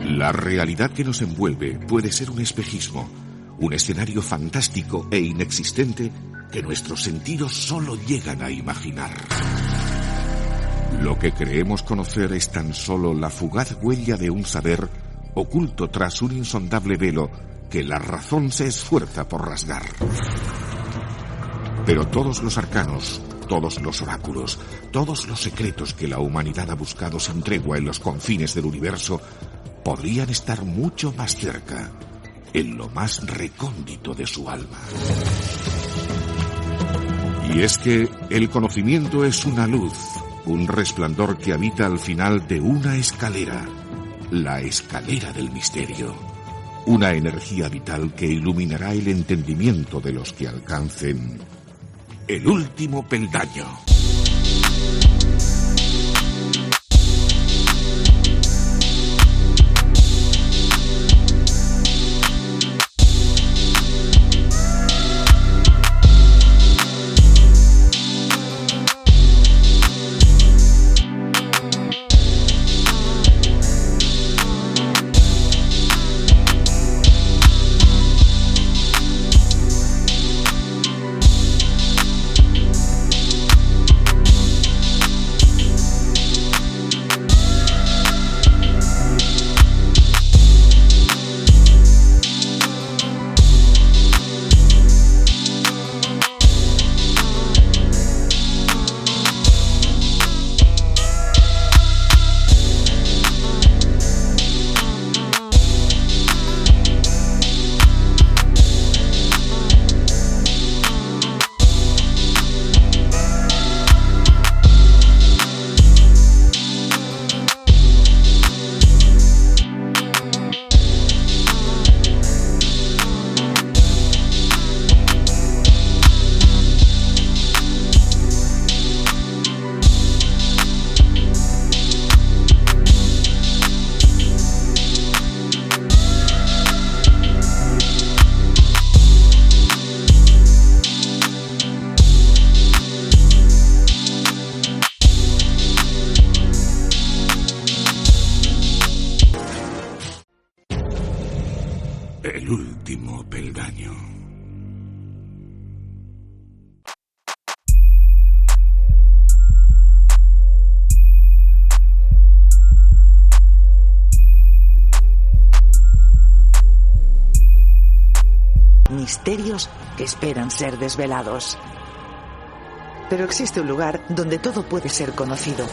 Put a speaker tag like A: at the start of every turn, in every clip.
A: La realidad que nos envuelve puede ser un espejismo, un escenario fantástico e inexistente que nuestros sentidos solo llegan a imaginar. Lo que creemos conocer es tan solo la fugaz huella de un saber oculto tras un insondable velo que la razón se esfuerza por rasgar. Pero todos los arcanos, todos los oráculos, todos los secretos que la humanidad ha buscado sin tregua en los confines del universo podrían estar mucho más cerca, en lo más recóndito de su alma. Y es que el conocimiento es una luz, un resplandor que habita al final de una escalera, la escalera del misterio, una energía vital que iluminará el entendimiento de los que alcancen el último peldaño. El último peldaño.
B: Misterios que esperan ser desvelados. Pero existe un lugar donde todo puede ser conocido,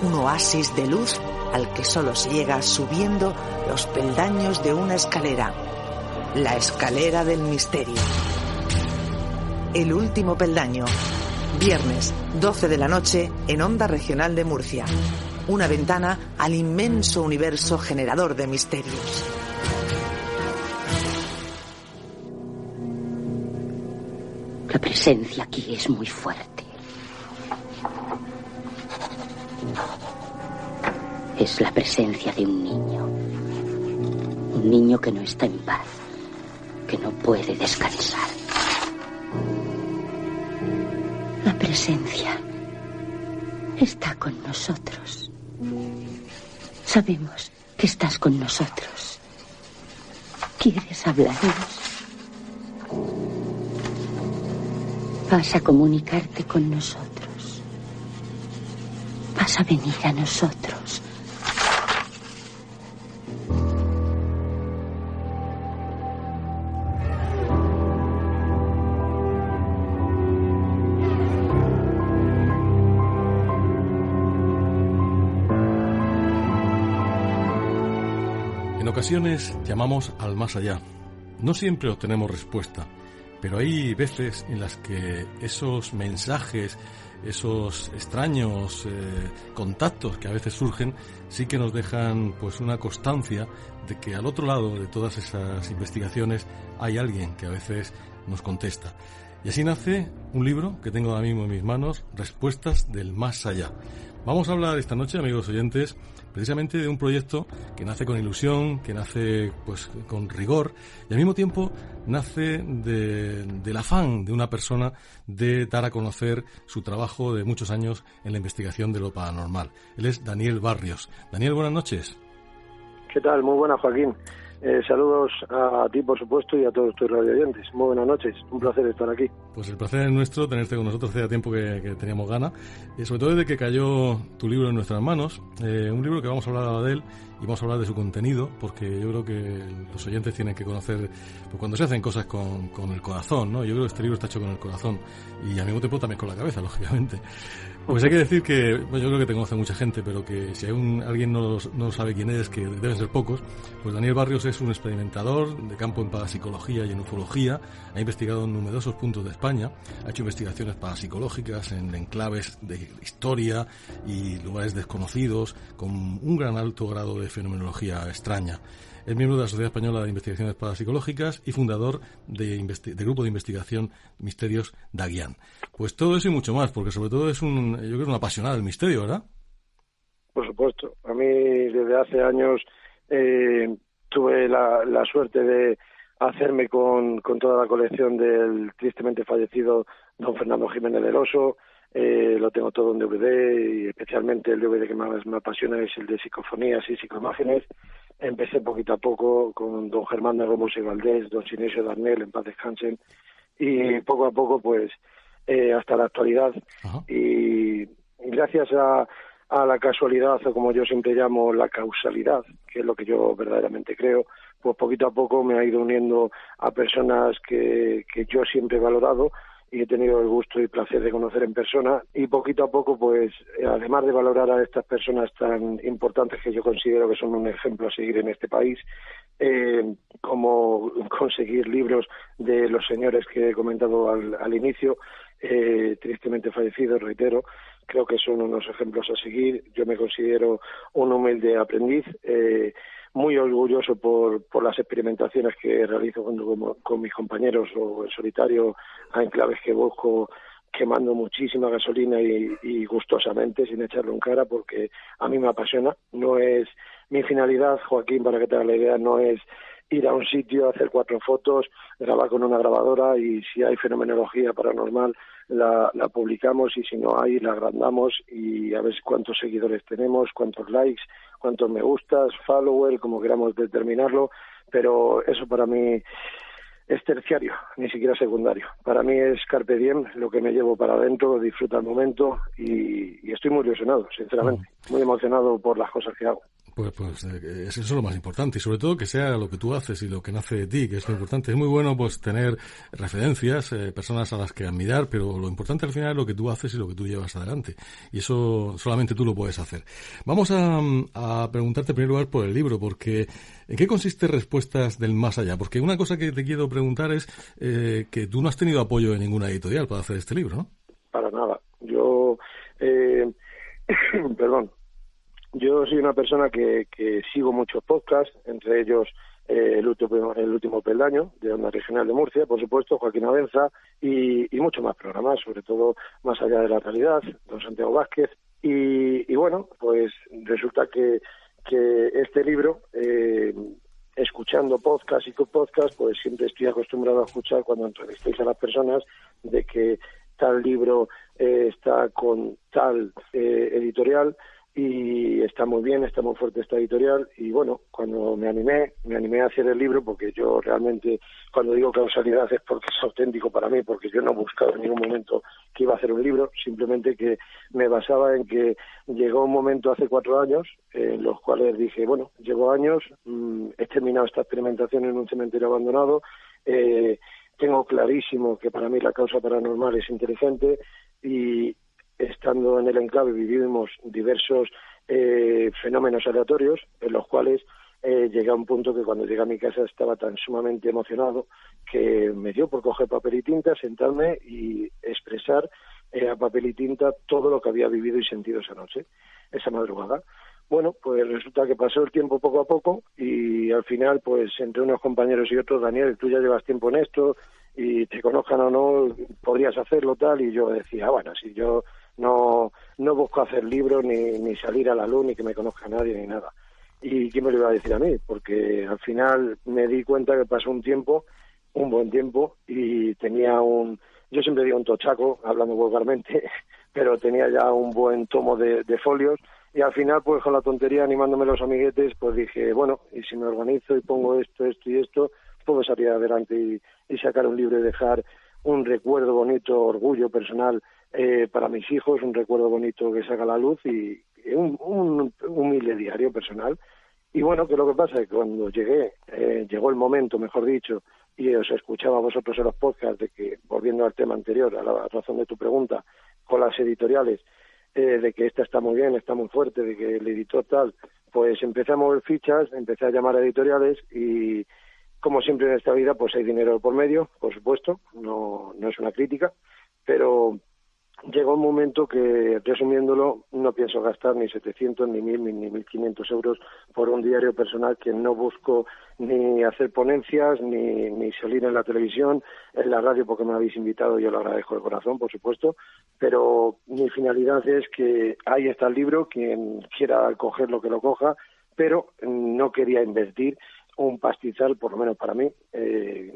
B: un oasis de luz al que solo se llega subiendo los peldaños de una escalera, la escalera del misterio. El último peldaño, viernes 12 de la noche en Onda Regional de Murcia, una ventana al inmenso universo generador de misterios.
C: La presencia aquí es muy fuerte. Es la presencia de un niño que no está en paz, que no puede descansar. La presencia está con nosotros. Sabemos que estás con nosotros. ¿Quieres hablarnos? Vas a comunicarte con nosotros. Vas a venir a nosotros.
D: En ocasiones llamamos al más allá. No siempre obtenemos respuesta, pero hay veces en las que esos mensajes, esos extraños contactos que a veces surgen, sí que nos dejan pues una constancia de que al otro lado de todas esas investigaciones hay alguien que a veces nos contesta. Y así nace un libro que tengo ahora mismo en mis manos, Respuestas del Más Allá. Vamos a hablar esta noche, amigos oyentes, precisamente de un proyecto que nace con ilusión, que nace pues con rigor y al mismo tiempo nace del afán de una persona de dar a conocer su trabajo de muchos años en la investigación de lo paranormal. Él es Daniel Barrios. Daniel, buenas noches.
E: ¿Qué tal? Muy buenas, Joaquín. Saludos a ti, por supuesto, y a todos tus radioyentes. Muy buenas noches. Un placer estar aquí.
D: Pues el placer es nuestro tenerte con nosotros. Hacía tiempo que teníamos ganas. Sobre todo desde que cayó tu libro en nuestras manos. Un libro que vamos a hablar de él y vamos a hablar de su contenido, porque yo creo que los oyentes tienen que conocer, pues cuando se hacen cosas con el corazón, ¿no? Yo creo que este libro está hecho con el corazón y a mí me también con la cabeza, lógicamente. Pues hay que decir que, bueno, yo creo que te conoce mucha gente, pero que si alguien no sabe quién es, que deben ser pocos, pues Daniel Barrios es un experimentador de campo en parapsicología y en ufología, ha investigado en numerosos puntos de España, ha hecho investigaciones parapsicológicas en enclaves de historia y lugares desconocidos, con un gran alto grado de fenomenología extraña. Es miembro de la Sociedad Española de Investigaciones Parapsicológicas y fundador del Grupo de Investigación Misterios Daguian. Pues todo eso y mucho más, porque sobre todo yo creo que es un apasionado del misterio, ¿verdad?
E: Por supuesto. A mí desde hace años tuve la suerte de hacerme con toda la colección del tristemente fallecido don Fernando Jiménez del Oso. Lo tengo todo en DVD y especialmente el DVD que más me apasiona es el de psicofonías y psicoimágenes. Empecé poquito a poco con don Germán de Gómez y Valdés, don Sinesio Darnell, en paz descansen, y poco a poco pues hasta la actualidad. Ajá. Y gracias a la casualidad, o como yo siempre llamo la causalidad, que es lo que yo verdaderamente creo, pues poquito a poco me ha ido uniendo a personas que yo siempre he valorado y he tenido el gusto y placer de conocer en persona, y poquito a poco, pues, además de valorar a estas personas tan importantes que yo considero que son un ejemplo a seguir en este país, como conseguir libros de los señores que he comentado al inicio, tristemente fallecidos, reitero, creo que son unos ejemplos a seguir. Yo me considero un humilde aprendiz, muy orgulloso por las experimentaciones que realizo con mis compañeros o en solitario a enclaves que busco, quemando muchísima gasolina y gustosamente, sin echarle un cara, porque a mí me apasiona. No es mi finalidad, Joaquín, para que te hagas la idea, no es ir a un sitio, hacer 4 fotos, grabar con una grabadora y si hay fenomenología paranormal la publicamos y si no hay la agrandamos y a ver cuántos seguidores tenemos, cuántos likes, cuántos me gustas, follower, como queramos determinarlo, pero eso para mí es terciario, ni siquiera secundario. Para mí es carpe diem, lo que me llevo para adentro, disfruta el momento y estoy muy ilusionado, sinceramente, muy emocionado por las cosas que hago.
D: Pues eso es lo más importante y sobre todo que sea lo que tú haces y lo que nace de ti, que es lo importante. Es muy bueno pues tener referencias, personas a las que admirar, pero lo importante al final es lo que tú haces y lo que tú llevas adelante. Y eso solamente tú lo puedes hacer. Vamos a preguntarte en primer lugar por el libro, porque ¿en qué consiste Respuestas del Más Allá? Porque una cosa que te quiero preguntar es que tú no has tenido apoyo de ninguna editorial para hacer este libro, ¿no?
E: Para nada. Yo, perdón. Yo soy una persona que sigo muchos podcasts, entre ellos el último peldaño de Onda Regional de Murcia, por supuesto, Joaquín Abenza y muchos más programas, sobre todo Más Allá de la Realidad, don Santiago Vázquez. Y bueno, pues resulta que este libro, escuchando podcast y podcast, pues siempre estoy acostumbrado a escuchar cuando entrevistéis a las personas de que tal libro está con tal editorial, y está muy bien, está muy fuerte esta editorial, y bueno, cuando me animé a hacer el libro, porque yo realmente, cuando digo causalidad es porque es auténtico para mí, porque yo no he buscado en ningún momento que iba a hacer un libro, simplemente que me basaba en que llegó un momento hace 4 años, en los cuales dije, bueno, llevo años, he terminado esta experimentación en un cementerio abandonado, tengo clarísimo que para mí la causa paranormal es inteligente, y estando en el enclave vivimos diversos fenómenos aleatorios en los cuales llegué a un punto que cuando llegué a mi casa estaba tan sumamente emocionado que me dio por coger papel y tinta, sentarme y expresar a papel y tinta todo lo que había vivido y sentido esa noche, esa madrugada. Bueno, pues resulta que pasó el tiempo poco a poco y al final, pues entre unos compañeros y otros, Daniel, tú ya llevas tiempo en esto y te conozcan o no, podrías hacerlo tal, y yo decía, bueno, si yo no busco hacer libros ni salir a la luz ni que me conozca nadie ni nada. ¿Y quién me lo iba a decir a mí? Porque al final me di cuenta que pasó un buen tiempo, y tenía yo siempre digo un tochaco, hablando vulgarmente, pero tenía ya un buen tomo de folios Y al final, pues con la tontería, animándome los amiguetes, pues dije, bueno, y si me organizo y pongo esto y esto, puedo salir adelante y sacar un libro y dejar un recuerdo bonito, orgullo personal para mis hijos, un recuerdo bonito que saca a la luz y un humilde diario personal. Y bueno, que lo que pasa es que cuando llegó el momento, mejor dicho, y os escuchaba a vosotros en los podcasts, de que, volviendo al tema anterior, a la razón de tu pregunta, con las editoriales, de que esta está muy bien, está muy fuerte, de que el editor tal, pues empecé a mover fichas, empecé a llamar a editoriales y, como siempre en esta vida, pues hay dinero por medio, por supuesto, no es una crítica, pero llegó un momento que, resumiéndolo, no pienso gastar ni 700, ni 1.000, ni 1.500 euros por un diario personal, que no busco ni hacer ponencias, ni salir en la televisión, en la radio, porque me habéis invitado, yo lo agradezco de corazón, por supuesto, pero mi finalidad es que ahí está el libro, quien quiera cogerlo que lo coja, pero no quería invertir un pastizal, por lo menos para mí,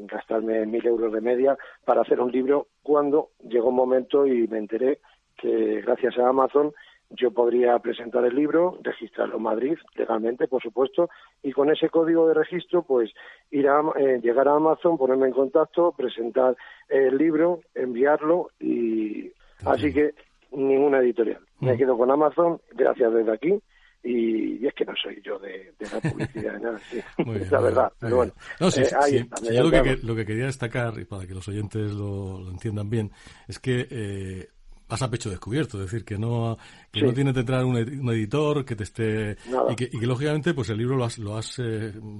E: gastarme 1.000 euros de media para hacer un libro, cuando llegó un momento y me enteré que gracias a Amazon yo podría presentar el libro, registrarlo en Madrid legalmente, por supuesto, y con ese código de registro pues llegar a Amazon, ponerme en contacto, presentar el libro, enviarlo y así que ninguna editorial. Me quedo con Amazon, gracias desde aquí. Y es que no soy yo de la publicidad de nada, sí.
D: Muy bien,
E: la verdad, pero bueno.
D: No, sí,
E: ahí
D: sí,
E: está,
D: sí, yo lo que quería destacar, y para que los oyentes lo entiendan bien, es que vas a pecho descubierto, es decir, que no tiene que entrar un editor que te esté... Y que lógicamente pues el libro lo has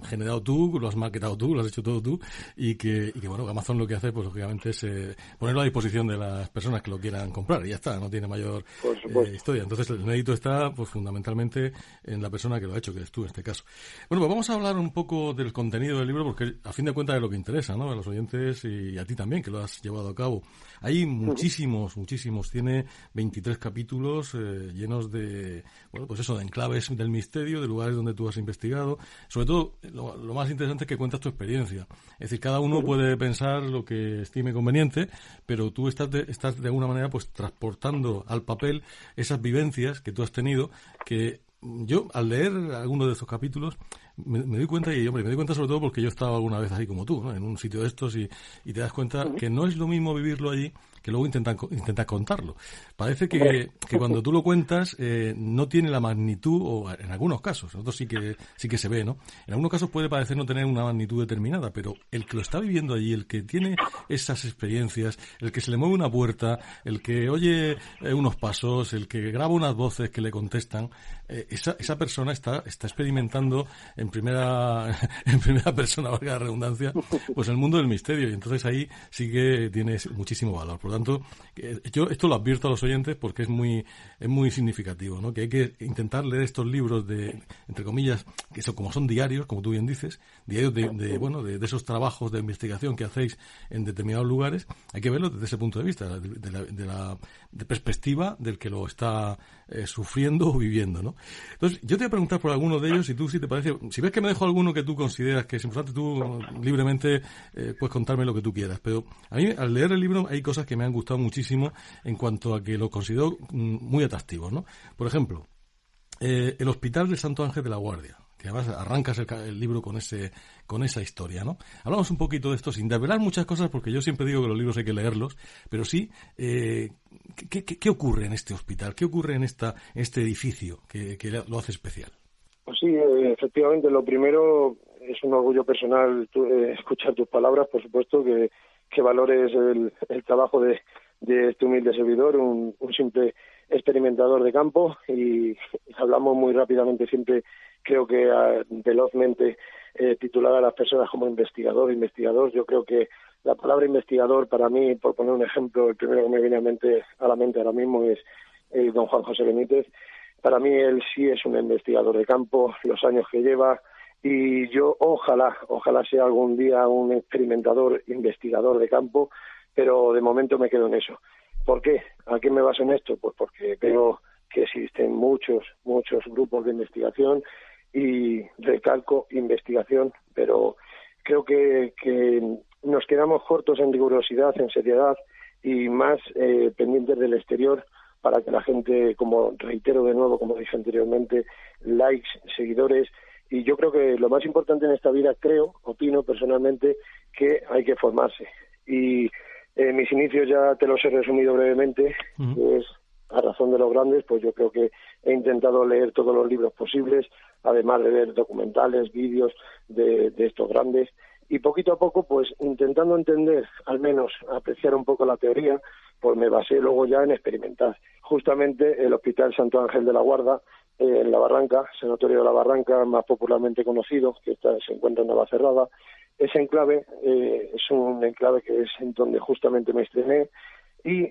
D: generado tú, lo has maquetado tú, lo has hecho todo tú, y que bueno, Amazon lo que hace pues lógicamente es ponerlo a disposición de las personas que lo quieran comprar, y ya está, no tiene mayor historia. Entonces el mérito está pues fundamentalmente en la persona que lo ha hecho, que eres tú en este caso. Bueno, pues vamos a hablar un poco del contenido del libro, porque a fin de cuentas es lo que interesa, ¿no?, a los oyentes y a ti también, que lo has llevado a cabo. Hay muchísimos, tiene 23 capítulos llenos de, bueno, pues eso, de enclaves del misterio, de lugares donde tú has investigado. Sobre todo, lo más interesante es que cuentas tu experiencia. Es decir, cada uno puede pensar lo que estime conveniente, pero tú estás de alguna manera pues transportando al papel esas vivencias que tú has tenido, que yo, al leer algunos de estos capítulos, me doy cuenta, y hombre, me doy cuenta sobre todo porque yo he estado alguna vez así como tú, ¿no?, en un sitio de estos, y te das cuenta que no es lo mismo vivirlo allí que luego intentar contarlo. Parece que cuando tú lo cuentas no tiene la magnitud, o en algunos casos, en otros sí que se ve, ¿no? En algunos casos puede parecer no tener una magnitud determinada, pero el que lo está viviendo allí, el que tiene esas experiencias, el que se le mueve una puerta, el que oye unos pasos, el que graba unas voces que le contestan, esa persona está experimentando en primera persona, valga la redundancia, pues el mundo del misterio, y entonces ahí sí que tiene muchísimo valor. Por lo tanto, yo esto lo advierto a los oyentes porque es muy significativo, ¿no?, que hay que intentar leer estos libros de, entre comillas, que como son diarios, como tú bien dices, diarios de esos trabajos de investigación que hacéis en determinados lugares. Hay que verlo desde ese punto de vista, de la perspectiva del que lo está sufriendo o viviendo, ¿no? Entonces, yo te voy a preguntar por alguno de ellos, y tú, si te parece, si ves que me dejo alguno que tú consideras que es importante, tú libremente puedes contarme lo que tú quieras. Pero a mí, al leer el libro, hay cosas que me han gustado muchísimo en cuanto a que lo considero muy atractivos, ¿no? Por ejemplo, el Hospital del Santo Ángel de la Guardia, que además arrancas el libro con esa historia, ¿no? Hablamos un poquito de esto sin desvelar muchas cosas, porque yo siempre digo que los libros hay que leerlos, pero sí, ¿qué ocurre en este hospital? ¿Qué ocurre en este edificio que lo hace especial?
E: Pues sí, efectivamente, lo primero es un orgullo personal escuchar tus palabras, por supuesto, que valores el trabajo de este humilde servidor, un simple experimentador de campo, y hablamos muy rápidamente, siempre creo que velozmente titular a las personas como investigador. Yo creo que la palabra investigador, para mí, por poner un ejemplo, el primero que me viene a la mente ahora mismo es don Juan José Benítez. Para mí él sí es un investigador de campo, los años que lleva, y yo ojalá sea algún día un experimentador, investigador de campo, pero de momento me quedo en eso. ¿Por qué? ¿A qué me baso en esto? Pues porque veo que existen muchos grupos de investigación, y recalco investigación, pero creo que nos quedamos cortos en rigurosidad, en seriedad, y más pendientes del exterior, para que la gente, como reitero de nuevo, como dije anteriormente, likes, seguidores. Y yo creo que lo más importante en esta vida, opino personalmente, que hay que formarse. Y mis inicios ya te los he resumido brevemente, que es a razón de los grandes, pues yo creo que he intentado leer todos los libros posibles, además de ver documentales, vídeos de estos grandes, y poquito a poco, pues intentando entender, al menos apreciar un poco la teoría, pues me basé luego ya en experimentar. Justamente el Hospital Santo Ángel de la Guarda, en La Barranca, Sanatorio de La Barranca, más popularmente conocido, que se encuentra en Navacerrada. Ese enclave es un enclave que es en donde justamente me estrené, y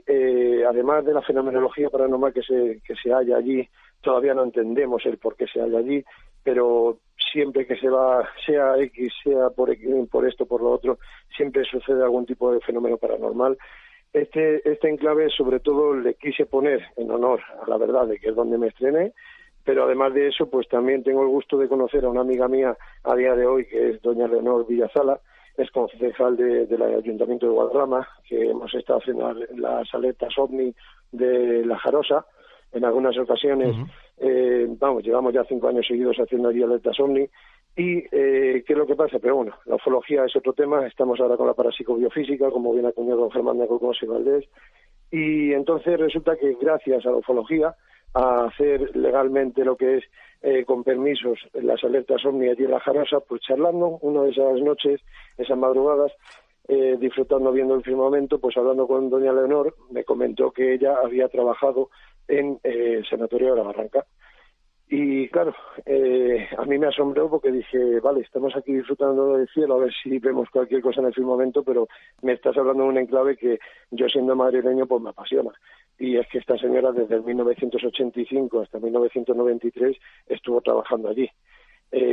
E: además de la fenomenología paranormal que se halla allí, todavía no entendemos el por qué se halla allí, pero siempre que se va, sea X, sea por esto, por lo otro, siempre sucede algún tipo de fenómeno paranormal. Este enclave, sobre todo, le quise poner en honor a la verdad de que es donde me estrené, pero además de eso, pues también tengo el gusto de conocer a una amiga mía a día de hoy, que es doña Leonor Villasala, es concejal del Ayuntamiento de Guadarrama, que hemos estado haciendo las alertas OVNI de La Jarosa en algunas ocasiones. Llevamos ya 5 años seguidos haciendo allí alertas OVNI. Y ¿qué es lo que pasa? Pero bueno, la ufología es otro tema. Estamos ahora con la parapsicobiofísica, como bien acuñado don Germán de Alcocer Valdés. Y entonces resulta que gracias a la ufología, a hacer legalmente lo que es con permisos las alertas OVNI allí en La Jarosa, pues charlando una de esas noches, esas madrugadas, disfrutando viendo el firmamento, pues hablando con doña Leonor, me comentó que ella había trabajado en el Sanatorio de La Barranca. Y claro, a mí me asombró porque dije, vale, estamos aquí disfrutando del cielo, a ver si vemos cualquier cosa en el firmamento, pero me estás hablando de un enclave que yo, siendo madrileño, pues me apasiona. Y es que esta señora desde el 1985 hasta 1993 estuvo trabajando allí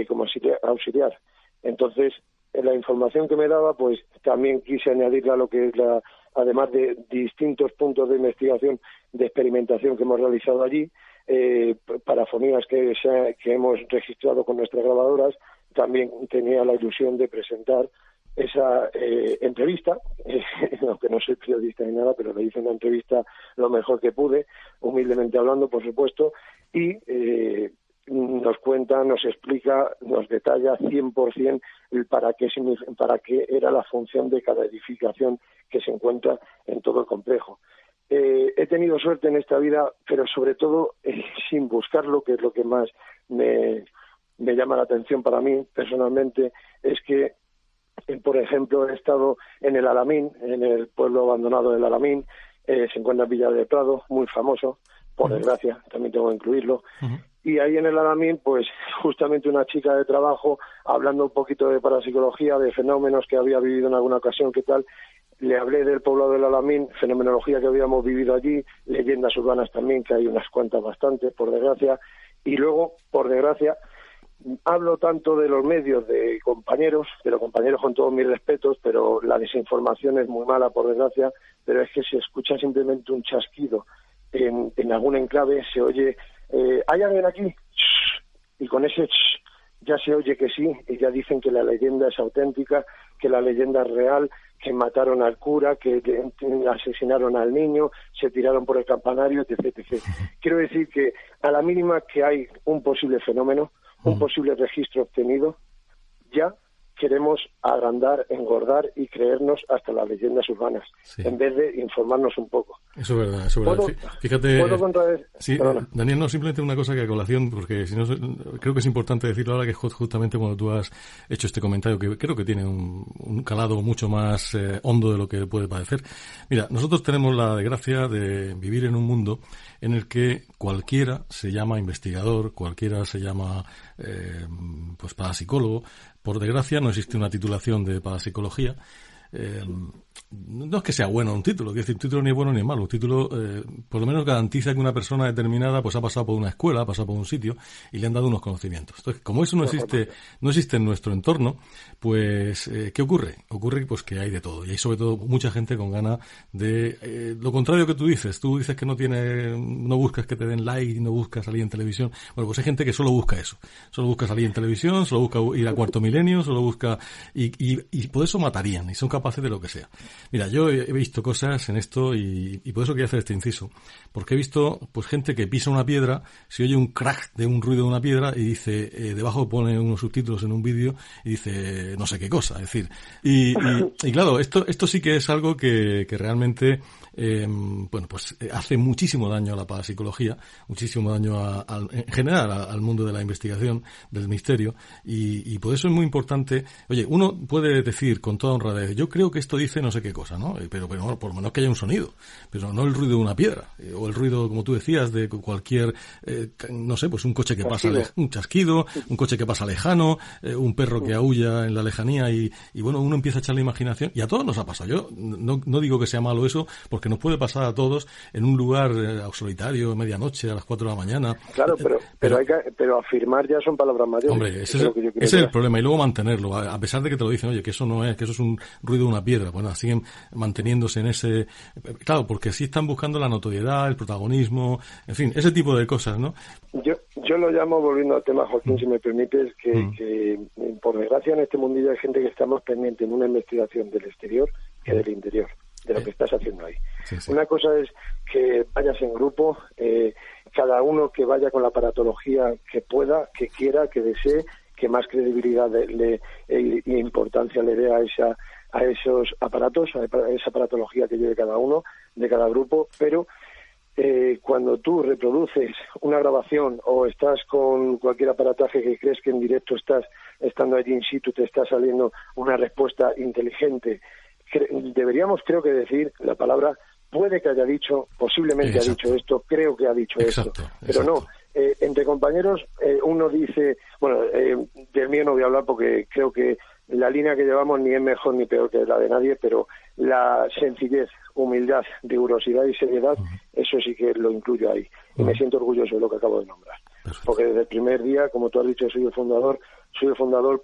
E: como auxiliar. Entonces, la información que me daba, pues también quise añadirla a lo que es además de distintos puntos de investigación, de experimentación que hemos realizado allí, parafonías que hemos registrado con nuestras grabadoras. También tenía la ilusión de presentar esa entrevista, aunque no soy periodista ni nada, pero le hice una entrevista lo mejor que pude, humildemente hablando, por supuesto, y nos cuenta, nos explica, nos detalla 100% el para qué era la función de cada edificación que se encuentra en todo el complejo. He tenido suerte en esta vida, pero sobre todo sin buscarlo, que es lo que más me llama la atención para mí personalmente, es que, por ejemplo, he estado en el Alamín, en el pueblo abandonado del Alamín, se encuentra Villa de Prado, muy famoso, por desgracia, también tengo que incluirlo. Y ahí en el Alamín, pues justamente una chica de trabajo, hablando un poquito de parapsicología, de fenómenos que había vivido en alguna ocasión, ¿qué tal? Le hablé del poblado del Alamín, fenomenología que habíamos vivido allí, leyendas urbanas también, que hay unas cuantas bastantes, por desgracia. Y luego, por desgracia, hablo tanto de los medios, de compañeros con todos mis respetos, pero la desinformación es muy mala, por desgracia, pero es que se escucha simplemente un chasquido en algún enclave, se oye, ¿hay alguien aquí? Y con ese ya se oye que sí, y ya dicen que la leyenda es auténtica, que la leyenda es real, que mataron al cura, que asesinaron al niño, se tiraron por el campanario, etc. Quiero decir que a la mínima que hay un posible fenómeno, un posible registro obtenido, ya queremos agrandar, engordar y creernos hasta las leyendas urbanas, en vez de informarnos un poco.
D: Eso es verdad, eso es verdad. Fíjate, sí, Daniel, no, simplemente una cosa que a colación, porque si no, creo que es importante decirlo ahora, que justamente cuando tú has hecho este comentario, que creo que tiene un calado mucho más hondo de lo que puede parecer. Mira, nosotros tenemos la desgracia de vivir en un mundo en el que cualquiera se llama investigador, cualquiera se llama pues parapsicólogo. Por desgracia no existe una titulación de parapsicología. No es que sea bueno un título, quiero decir, un título ni es bueno ni es malo. Un título por lo menos garantiza que una persona determinada pues ha pasado por una escuela, ha pasado por un sitio y le han dado unos conocimientos. Entonces, como eso no existe en nuestro entorno, pues ¿qué ocurre? Ocurre pues que hay de todo, y hay sobre todo mucha gente con ganas de lo contrario que tú dices. Tú dices que no buscas que te den like, no buscas salir en televisión. Bueno, pues hay gente que solo busca eso, solo busca salir en televisión, solo busca ir a Cuarto Milenio, solo busca y por eso matarían, y son capaces de lo que sea. Mira, yo he visto cosas en esto y por eso quería hacer este inciso, porque he visto pues gente que pisa una piedra, se oye un crack de un ruido de una piedra y dice, debajo pone unos subtítulos en un vídeo y dice no sé qué cosa, es decir, y claro, esto sí que es algo que realmente bueno, pues hace muchísimo daño a la parapsicología, muchísimo daño en general al mundo de la investigación, del misterio, y por eso es muy importante. Oye, uno puede decir con toda honradez, yo creo que esto dice no sé qué cosa, ¿no? Pero bueno, por lo menos que haya un sonido, pero no el ruido de una piedra, o el ruido, como tú decías, de cualquier, no sé, pues un coche que pasa, un chasquido, un coche que pasa lejano, un perro que aúlla en la lejanía, y bueno, uno empieza a echar la imaginación, y a todos nos ha pasado. Yo no digo que sea malo eso, porque nos puede pasar a todos en un lugar solitario, medianoche, a las 4 de la mañana.
E: Claro, pero afirmar ya son palabras mayores.
D: Hombre, ese es el problema, y luego mantenerlo, a pesar de que te lo dicen, oye, que eso no es, que eso es un ruido de una piedra. Bueno, siguen manteniéndose en ese... Claro, porque sí están buscando la notoriedad, el protagonismo, en fin, ese tipo de cosas, ¿no?
E: Yo lo llamo, volviendo al tema, Joaquín, si me permites, que por desgracia en este mundillo hay gente que está más pendiente en una investigación del exterior que del interior, de lo que estás haciendo ahí. Sí. Una cosa es que vayas en grupo, cada uno que vaya con la aparatología que pueda, que quiera, que desee, que más credibilidad e importancia le dé a esos aparatos, a esa aparatología que lleve cada uno, de cada grupo, pero cuando tú reproduces una grabación o estás con cualquier aparataje que crees que en directo estando allí in situ, te está saliendo una respuesta inteligente, deberíamos, creo que decir la palabra, puede que haya dicho, posiblemente ha dicho esto, creo que ha dicho esto, pero no. Entre compañeros uno dice, bueno, del mío no voy a hablar porque creo que la línea que llevamos ni es mejor ni peor que la de nadie, pero la sencillez, humildad, rigurosidad y seriedad, eso sí que lo incluyo ahí. Y me siento orgulloso de lo que acabo de nombrar. Perfecto. Porque desde el primer día, como tú has dicho, soy el fundador,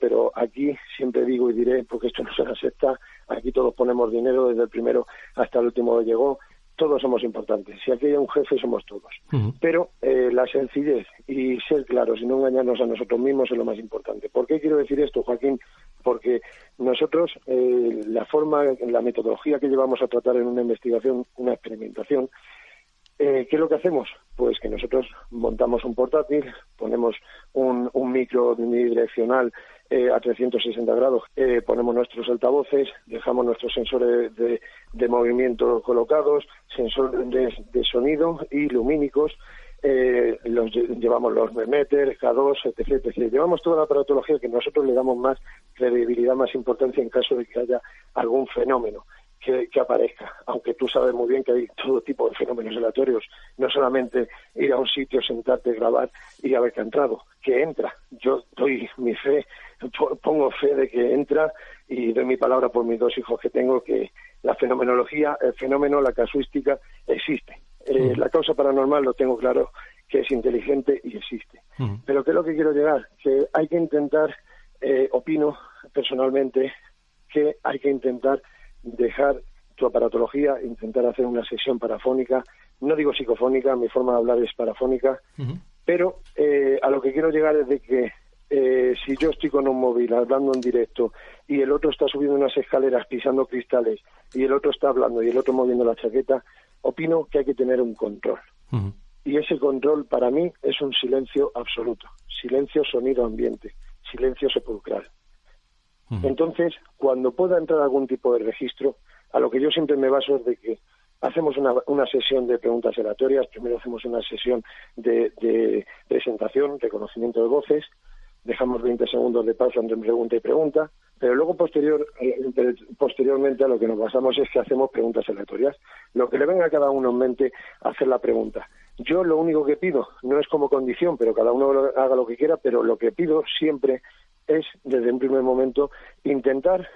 E: pero aquí siempre digo y diré, porque esto no es una secta, aquí todos ponemos dinero, desde el primero hasta el último que llegó, todos somos importantes. Si aquí hay un jefe, somos todos. Pero la sencillez y ser claros y no engañarnos a nosotros mismos es lo más importante. ¿Por qué quiero decir esto, Joaquín? Porque nosotros, la metodología que llevamos a tratar en una investigación, una experimentación, ¿qué es lo que hacemos? Pues que nosotros montamos un portátil, ponemos un micro unidireccional a 360 grados, ponemos nuestros altavoces, dejamos nuestros sensores de movimiento colocados, sensores de sonido y lumínicos, llevamos los MEMETER, K2, etc. Llevamos toda la aparatología que nosotros le damos más credibilidad, más importancia en caso de que haya algún fenómeno que aparezca, aunque tú sabes muy bien que hay todo tipo de fenómenos aleatorios, no solamente ir a un sitio, sentarte, grabar y a ver que ha entrado, que entra. Yo doy mi fe, pongo fe de que entra y doy mi palabra por mis 2 hijos que tengo, que la fenomenología, el fenómeno, la casuística existe. La causa paranormal lo tengo claro, que es inteligente y existe. Pero ¿qué es lo que quiero llegar? Que hay que intentar, opino personalmente, que hay que intentar dejar tu aparatología, intentar hacer una sesión parafónica, no digo psicofónica, mi forma de hablar es parafónica, pero a lo que quiero llegar es de que si yo estoy con un móvil hablando en directo y el otro está subiendo unas escaleras pisando cristales y el otro está hablando y el otro moviendo la chaqueta, opino que hay que tener un control. Y ese control para mí es un silencio absoluto, silencio sonido ambiente, silencio sepulcral. Entonces, cuando pueda entrar algún tipo de registro, a lo que yo siempre me baso es de que hacemos una sesión de preguntas aleatorias, primero hacemos una sesión de presentación, reconocimiento de voces, dejamos 20 segundos de pausa entre pregunta y pregunta, pero luego posteriormente a lo que nos basamos es que hacemos preguntas aleatorias, lo que le venga a cada uno en mente hacer la pregunta. Yo lo único que pido, no es como condición, pero cada uno haga lo que quiera, pero lo que pido siempre es, desde un primer momento, intentar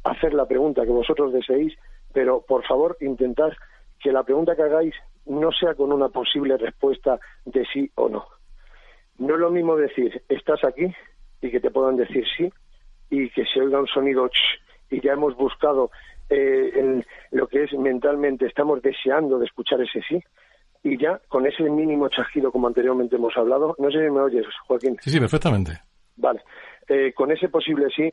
E: hacer la pregunta que vosotros deseéis, pero por favor intentar que la pregunta que hagáis no sea con una posible respuesta de sí o no. No es lo mismo decir, estás aquí, y que te puedan decir sí, y que se oiga un sonido y ya hemos buscado en lo que es mentalmente, estamos deseando de escuchar ese sí, y ya con ese mínimo chasquido como anteriormente hemos hablado. No sé si me oyes, Joaquín.
D: Sí, perfectamente.
E: Vale, con ese posible sí,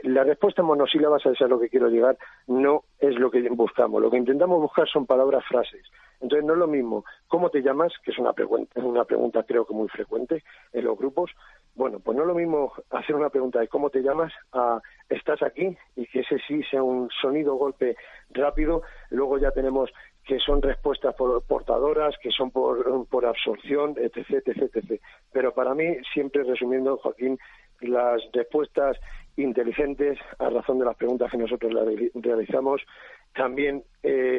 E: la respuesta en monosílabas, a eso es a lo que quiero llegar, no es lo que buscamos. Lo que intentamos buscar son palabras, frases. Entonces no es lo mismo ¿cómo te llamas?, que es una pregunta creo que muy frecuente en los grupos. Bueno, pues no es lo mismo hacer una pregunta de ¿cómo te llamas? A ¿estás aquí? Y que ese sí sea un sonido golpe rápido. Luego ya tenemos que son respuestas portadoras, que son por absorción, etc., etc., etc. Pero para mí, siempre resumiendo, Joaquín, las respuestas inteligentes a razón de las preguntas que nosotros realizamos. También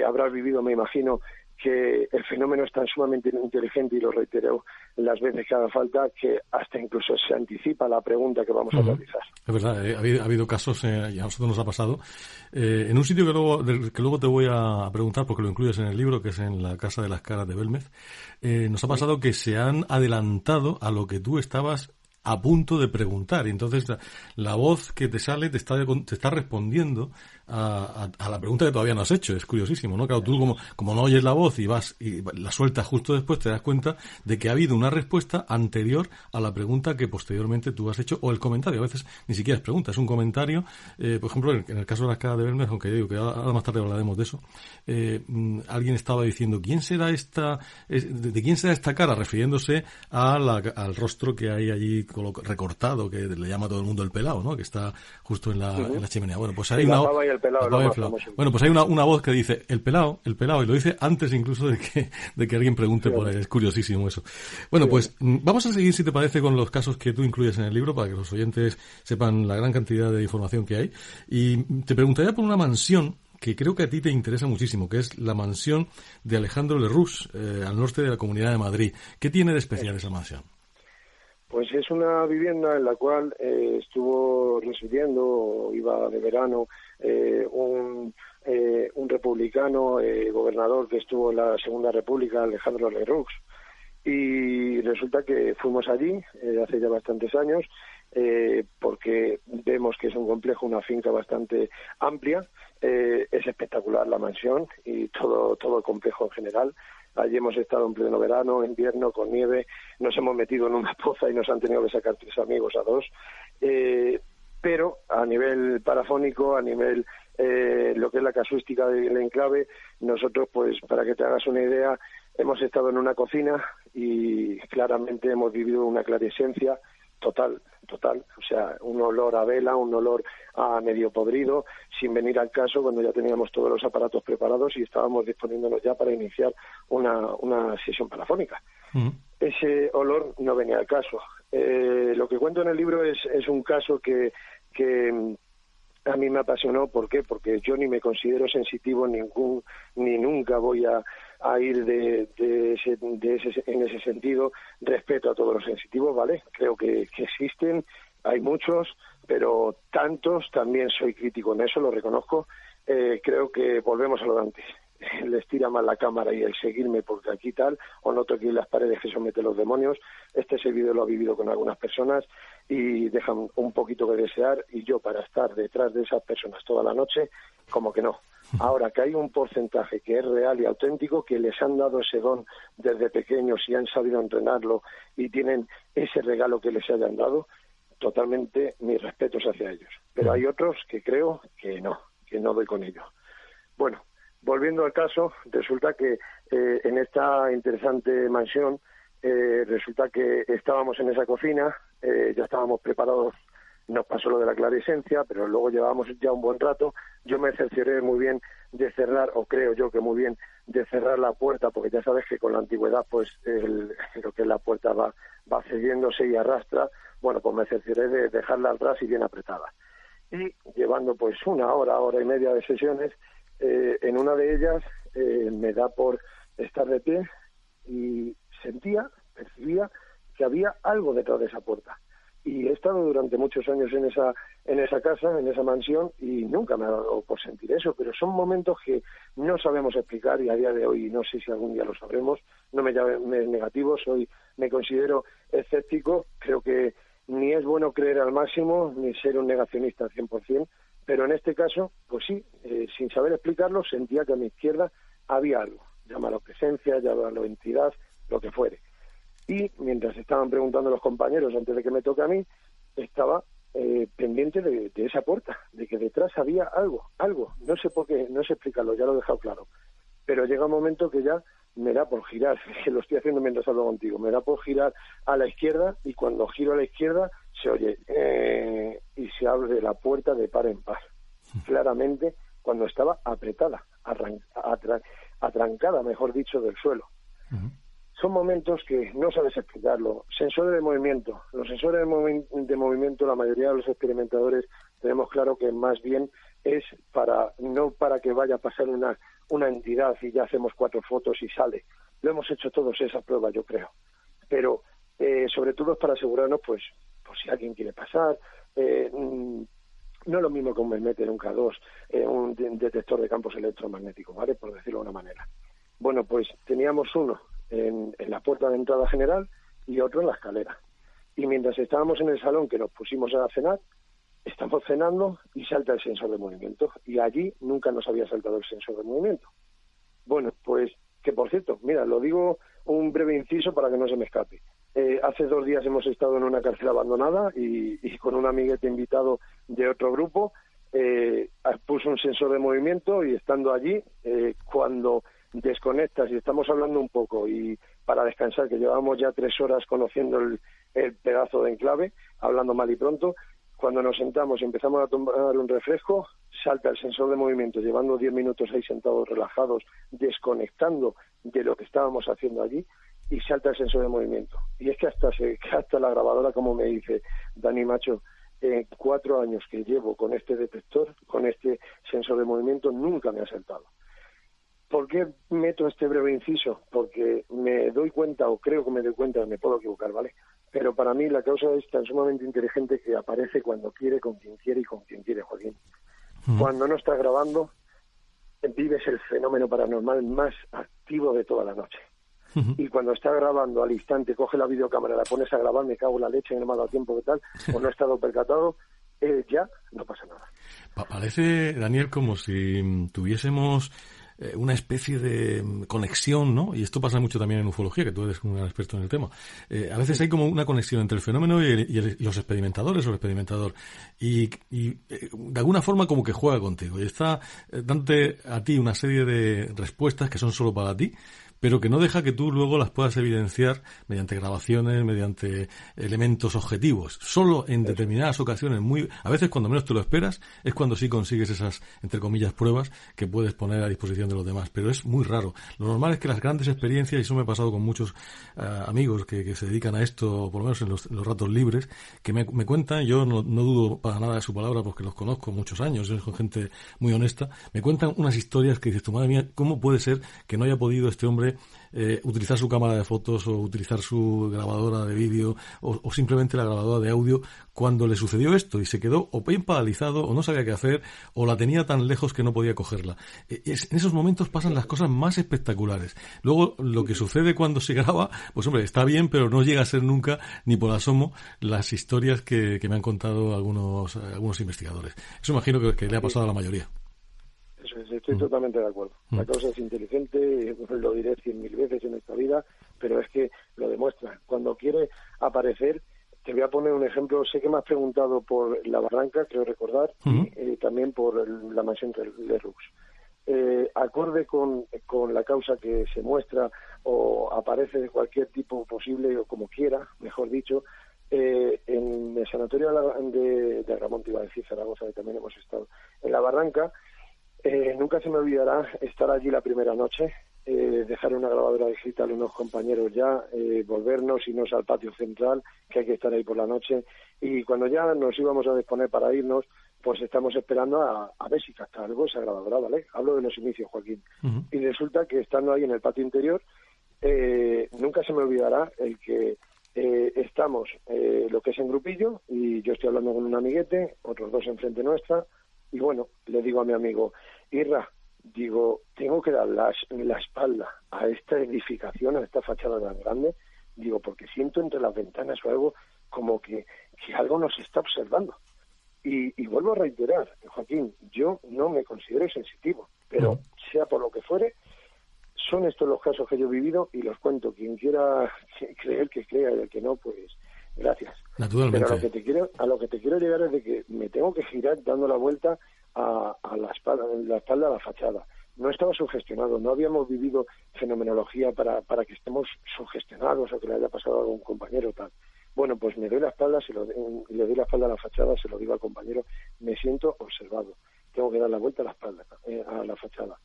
E: habrás vivido, me imagino, que el fenómeno es tan sumamente inteligente, y lo reitero las veces que haga falta, que hasta incluso se anticipa la pregunta que vamos a realizar.
D: Es verdad, ha habido casos, y a nosotros nos ha pasado, en un sitio que luego te voy a preguntar, porque lo incluyes en el libro, que es en la Casa de las Caras de Belmez. Nos ha pasado que se han adelantado a lo que tú estabas a punto de preguntar, y entonces la voz que te sale te está respondiendo a la pregunta que todavía no has hecho. Es curiosísimo, ¿no? Claro, tú como no oyes la voz y vas y la sueltas justo después, te das cuenta de que ha habido una respuesta anterior a la pregunta que posteriormente tú has hecho, o el comentario. A veces ni siquiera es pregunta, es un comentario. Por ejemplo, en el caso de las caras de Belmez, aunque digo que ahora más tarde hablaremos de eso, alguien estaba diciendo ¿de quién será esta cara?, refiriéndose al rostro que hay allí recortado, que le llama a todo el mundo el pelao, ¿no?, que está justo en la chimenea. Bueno, pues hay Bueno, pues hay una voz que dice el pelao, y lo dice antes incluso de que alguien pregunte por él. Es curiosísimo eso. Bueno, pues vamos a seguir, si te parece, con los casos que tú incluyes en el libro, para que los oyentes sepan la gran cantidad de información que hay. Y te preguntaría por una mansión que creo que a ti te interesa muchísimo, que es la mansión de Alejandro Lerroux, al norte de la Comunidad de Madrid. ¿Qué tiene de especial esa mansión?
E: Pues es una vivienda en la cual estuvo residiendo, iba de verano, un republicano, gobernador que estuvo en la Segunda República, Alejandro Lerroux. Y resulta que fuimos allí hace ya bastantes años, porque vemos que es un complejo, una finca bastante amplia. Es espectacular la mansión y todo el complejo en general. Allí hemos estado en pleno verano, invierno, con nieve. Nos hemos metido en una poza y nos han tenido que sacar 3 amigos a 2. Pero a nivel parafónico, a nivel lo que es la casuística del enclave, nosotros, pues para que te hagas una idea, hemos estado en una cocina y claramente hemos vivido una clarisencia total, o sea, un olor a vela, un olor a medio podrido, sin venir al caso cuando ya teníamos todos los aparatos preparados y estábamos disponiéndonos ya para iniciar una sesión parafónica. Ese olor no venía al caso. Lo que cuento en el libro es un caso que a mí me apasionó. ¿Por qué? Porque yo ni me considero sensitivo ni nunca voy a ir en ese sentido. Respeto a todos los sensitivos, ¿vale? Creo que existen, hay muchos, pero tantos, también soy crítico en eso, lo reconozco. Creo que volvemos a lo de antes. Les tira mal la cámara y el seguirme porque aquí tal, o no toquéis las paredes que someten los demonios. Ese vídeo lo ha vivido con algunas personas y dejan un poquito que desear, y yo, para estar detrás de esas personas toda la noche, como que no. Ahora, que hay un porcentaje que es real y auténtico, que les han dado ese don desde pequeños y han sabido entrenarlo y tienen ese regalo que les hayan dado, totalmente mis respetos hacia ellos. Pero hay otros que creo que no doy con ello. Bueno, volviendo al caso, resulta que en esta interesante mansión, resulta que estábamos en esa cocina, ya estábamos preparados. Nos pasó lo de la clarisencia, pero luego llevábamos ya un buen rato. Yo me cercioré muy bien de cerrar, o creo yo que muy bien, de cerrar la puerta, porque ya sabes que con la antigüedad, pues lo que es la puerta va cediéndose y arrastra. Bueno, pues me cercioré de dejarla atrás y bien apretada. Y llevando pues una hora y media de sesiones, en una de ellas me da por estar de pie y percibía que había algo detrás de esa puerta. Y he estado durante muchos años en esa casa, en esa mansión, y nunca me ha dado por sentir eso, pero son momentos que no sabemos explicar, y a día de hoy no sé si algún día lo sabremos. No me llame negativo, me considero escéptico. Creo que ni es bueno creer al máximo, ni ser un negacionista al 100%, pero en este caso, pues sí, sin saber explicarlo, sentía que a mi izquierda había algo. Llámalo presencia, llámalo entidad, lo que fuere. Y mientras estaban preguntando los compañeros antes de que me toque a mí, estaba pendiente de esa puerta, de que detrás había algo, no sé por qué, no sé explicarlo, ya lo he dejado claro, pero llega un momento que ya me da por girar, que lo estoy haciendo mientras hablo contigo, me da por girar a la izquierda, y cuando giro a la izquierda se oye y se abre la puerta de par en par, claramente cuando estaba apretada, atrancada, mejor dicho, del suelo. Son momentos que no sabes explicarlo. Sensores de movimiento. Los sensores de movimiento, la mayoría de los experimentadores tenemos claro que más bien es no para que vaya a pasar una entidad y ya hacemos 4 fotos y sale. Lo hemos hecho todos esas pruebas, yo creo. Pero sobre todo es para asegurarnos, pues si alguien quiere pasar, no es lo mismo que un MEMET, un K2, un detector de campos electromagnéticos, ¿vale? Por decirlo de una manera. Bueno, pues teníamos uno en la puerta de entrada general y otro en la escalera. Y mientras estábamos en el salón, que nos pusimos a cenar, estamos cenando y salta el sensor de movimiento. Y allí nunca nos había saltado el sensor de movimiento. Bueno, pues que por cierto, mira, lo digo un breve inciso para que no se me escape. Hace 2 días hemos estado en una cárcel abandonada y con un amiguete invitado de otro grupo puso un sensor de movimiento, y estando allí, cuando desconectas y estamos hablando un poco y para descansar, que llevamos ya 3 horas conociendo el pedazo de enclave, hablando mal y pronto, cuando nos sentamos y empezamos a tomar un refresco, salta el sensor de movimiento, llevando 10 minutos ahí sentados relajados, desconectando de lo que estábamos haciendo allí, y salta el sensor de movimiento. Y es que hasta la grabadora, como me dice Dani Macho, 4 años que llevo con este detector, con este sensor de movimiento, nunca me ha saltado. ¿Por qué meto este breve inciso? Porque me doy cuenta, o creo que me doy cuenta, me puedo equivocar, ¿vale? Pero para mí la causa es tan sumamente inteligente que aparece cuando quiere, con quien quiere y con quien quiere, Joaquín. Cuando no estás grabando, vives el fenómeno paranormal más activo de toda la noche. Y cuando estás grabando, al instante, coge la videocámara, la pones a grabar, me cago en la leche, no me ha dado tiempo, ¿qué tal? O no he estado percatado, ya no pasa nada. Parece,
D: Daniel, como si tuviésemos una especie de conexión, ¿no? Y esto pasa mucho también en ufología, que tú eres un experto en el tema. A veces hay como una conexión entre el fenómeno y los experimentadores o el experimentador. Y de alguna forma como que juega contigo. Y está dándote a ti una serie de respuestas que son solo para ti, pero que no deja que tú luego las puedas evidenciar mediante grabaciones, mediante elementos objetivos. Solo en determinadas ocasiones, a veces cuando menos te lo esperas, es cuando sí consigues esas, entre comillas, pruebas que puedes poner a disposición de los demás. Pero es muy raro. Lo normal es que las grandes experiencias, y eso me ha pasado con muchos amigos que se dedican a esto, por lo menos en los ratos libres, que me cuentan, yo no dudo para nada de su palabra porque los conozco muchos años, son gente muy honesta, me cuentan unas historias que dices, tu madre mía, ¿cómo puede ser que no haya podido este hombre utilizar su cámara de fotos o utilizar su grabadora de vídeo o simplemente la grabadora de audio cuando le sucedió esto y se quedó o bien paralizado o no sabía qué hacer o la tenía tan lejos que no podía cogerla? En esos momentos pasan las cosas más espectaculares. Luego lo que sucede cuando se graba, pues hombre, está bien, pero no llega a ser nunca ni por asomo las historias que me han contado algunos investigadores. Eso imagino que le ha pasado a la mayoría.
E: Estoy totalmente de acuerdo. La causa es inteligente, lo diré 100.000 veces en esta vida, pero es que lo demuestra. Cuando quiere aparecer, te voy a poner un ejemplo. Sé que me has preguntado por La Barranca, creo recordar, y también por la mansión Lerux. Acorde con la causa que se muestra o aparece de cualquier tipo posible, o como quiera, mejor dicho, en el sanatorio de Agramonte, iba a decir Zaragoza, que también hemos estado, en La Barranca. Nunca se me olvidará estar allí la primera noche, dejar una grabadora digital a unos compañeros ya, volvernos, irnos al patio central, que hay que estar ahí por la noche, y cuando ya nos íbamos a disponer para irnos, pues estamos esperando a ver si capta algo esa grabadora, ¿vale? Hablo de los inicios, Joaquín. Y resulta que estando ahí en el patio interior, nunca se me olvidará el que estamos, lo que es en grupillo, y yo estoy hablando con un amiguete, otros 2 enfrente nuestra, y bueno, le digo a mi amigo, Irra, digo, tengo que dar la espalda a esta edificación, a esta fachada tan grande, digo, porque siento entre las ventanas o algo como que algo nos está observando. Y vuelvo a reiterar, Joaquín, yo no me considero sensitivo, pero sea por lo que fuere, son estos los casos que yo he vivido y los cuento. Quien quiera creer, que crea, y el que no, pues gracias.
D: Naturalmente.
E: Pero a lo que te quiero llegar es de que me tengo que girar dando la vuelta a la espalda a la fachada. No estaba sugestionado, no habíamos vivido fenomenología para que estemos sugestionados o que le haya pasado a algún compañero tal. Bueno, pues me doy la espalda, le doy la espalda a la fachada, se lo digo al compañero, me siento observado. Tengo que dar la vuelta a la espalda, a la fachada.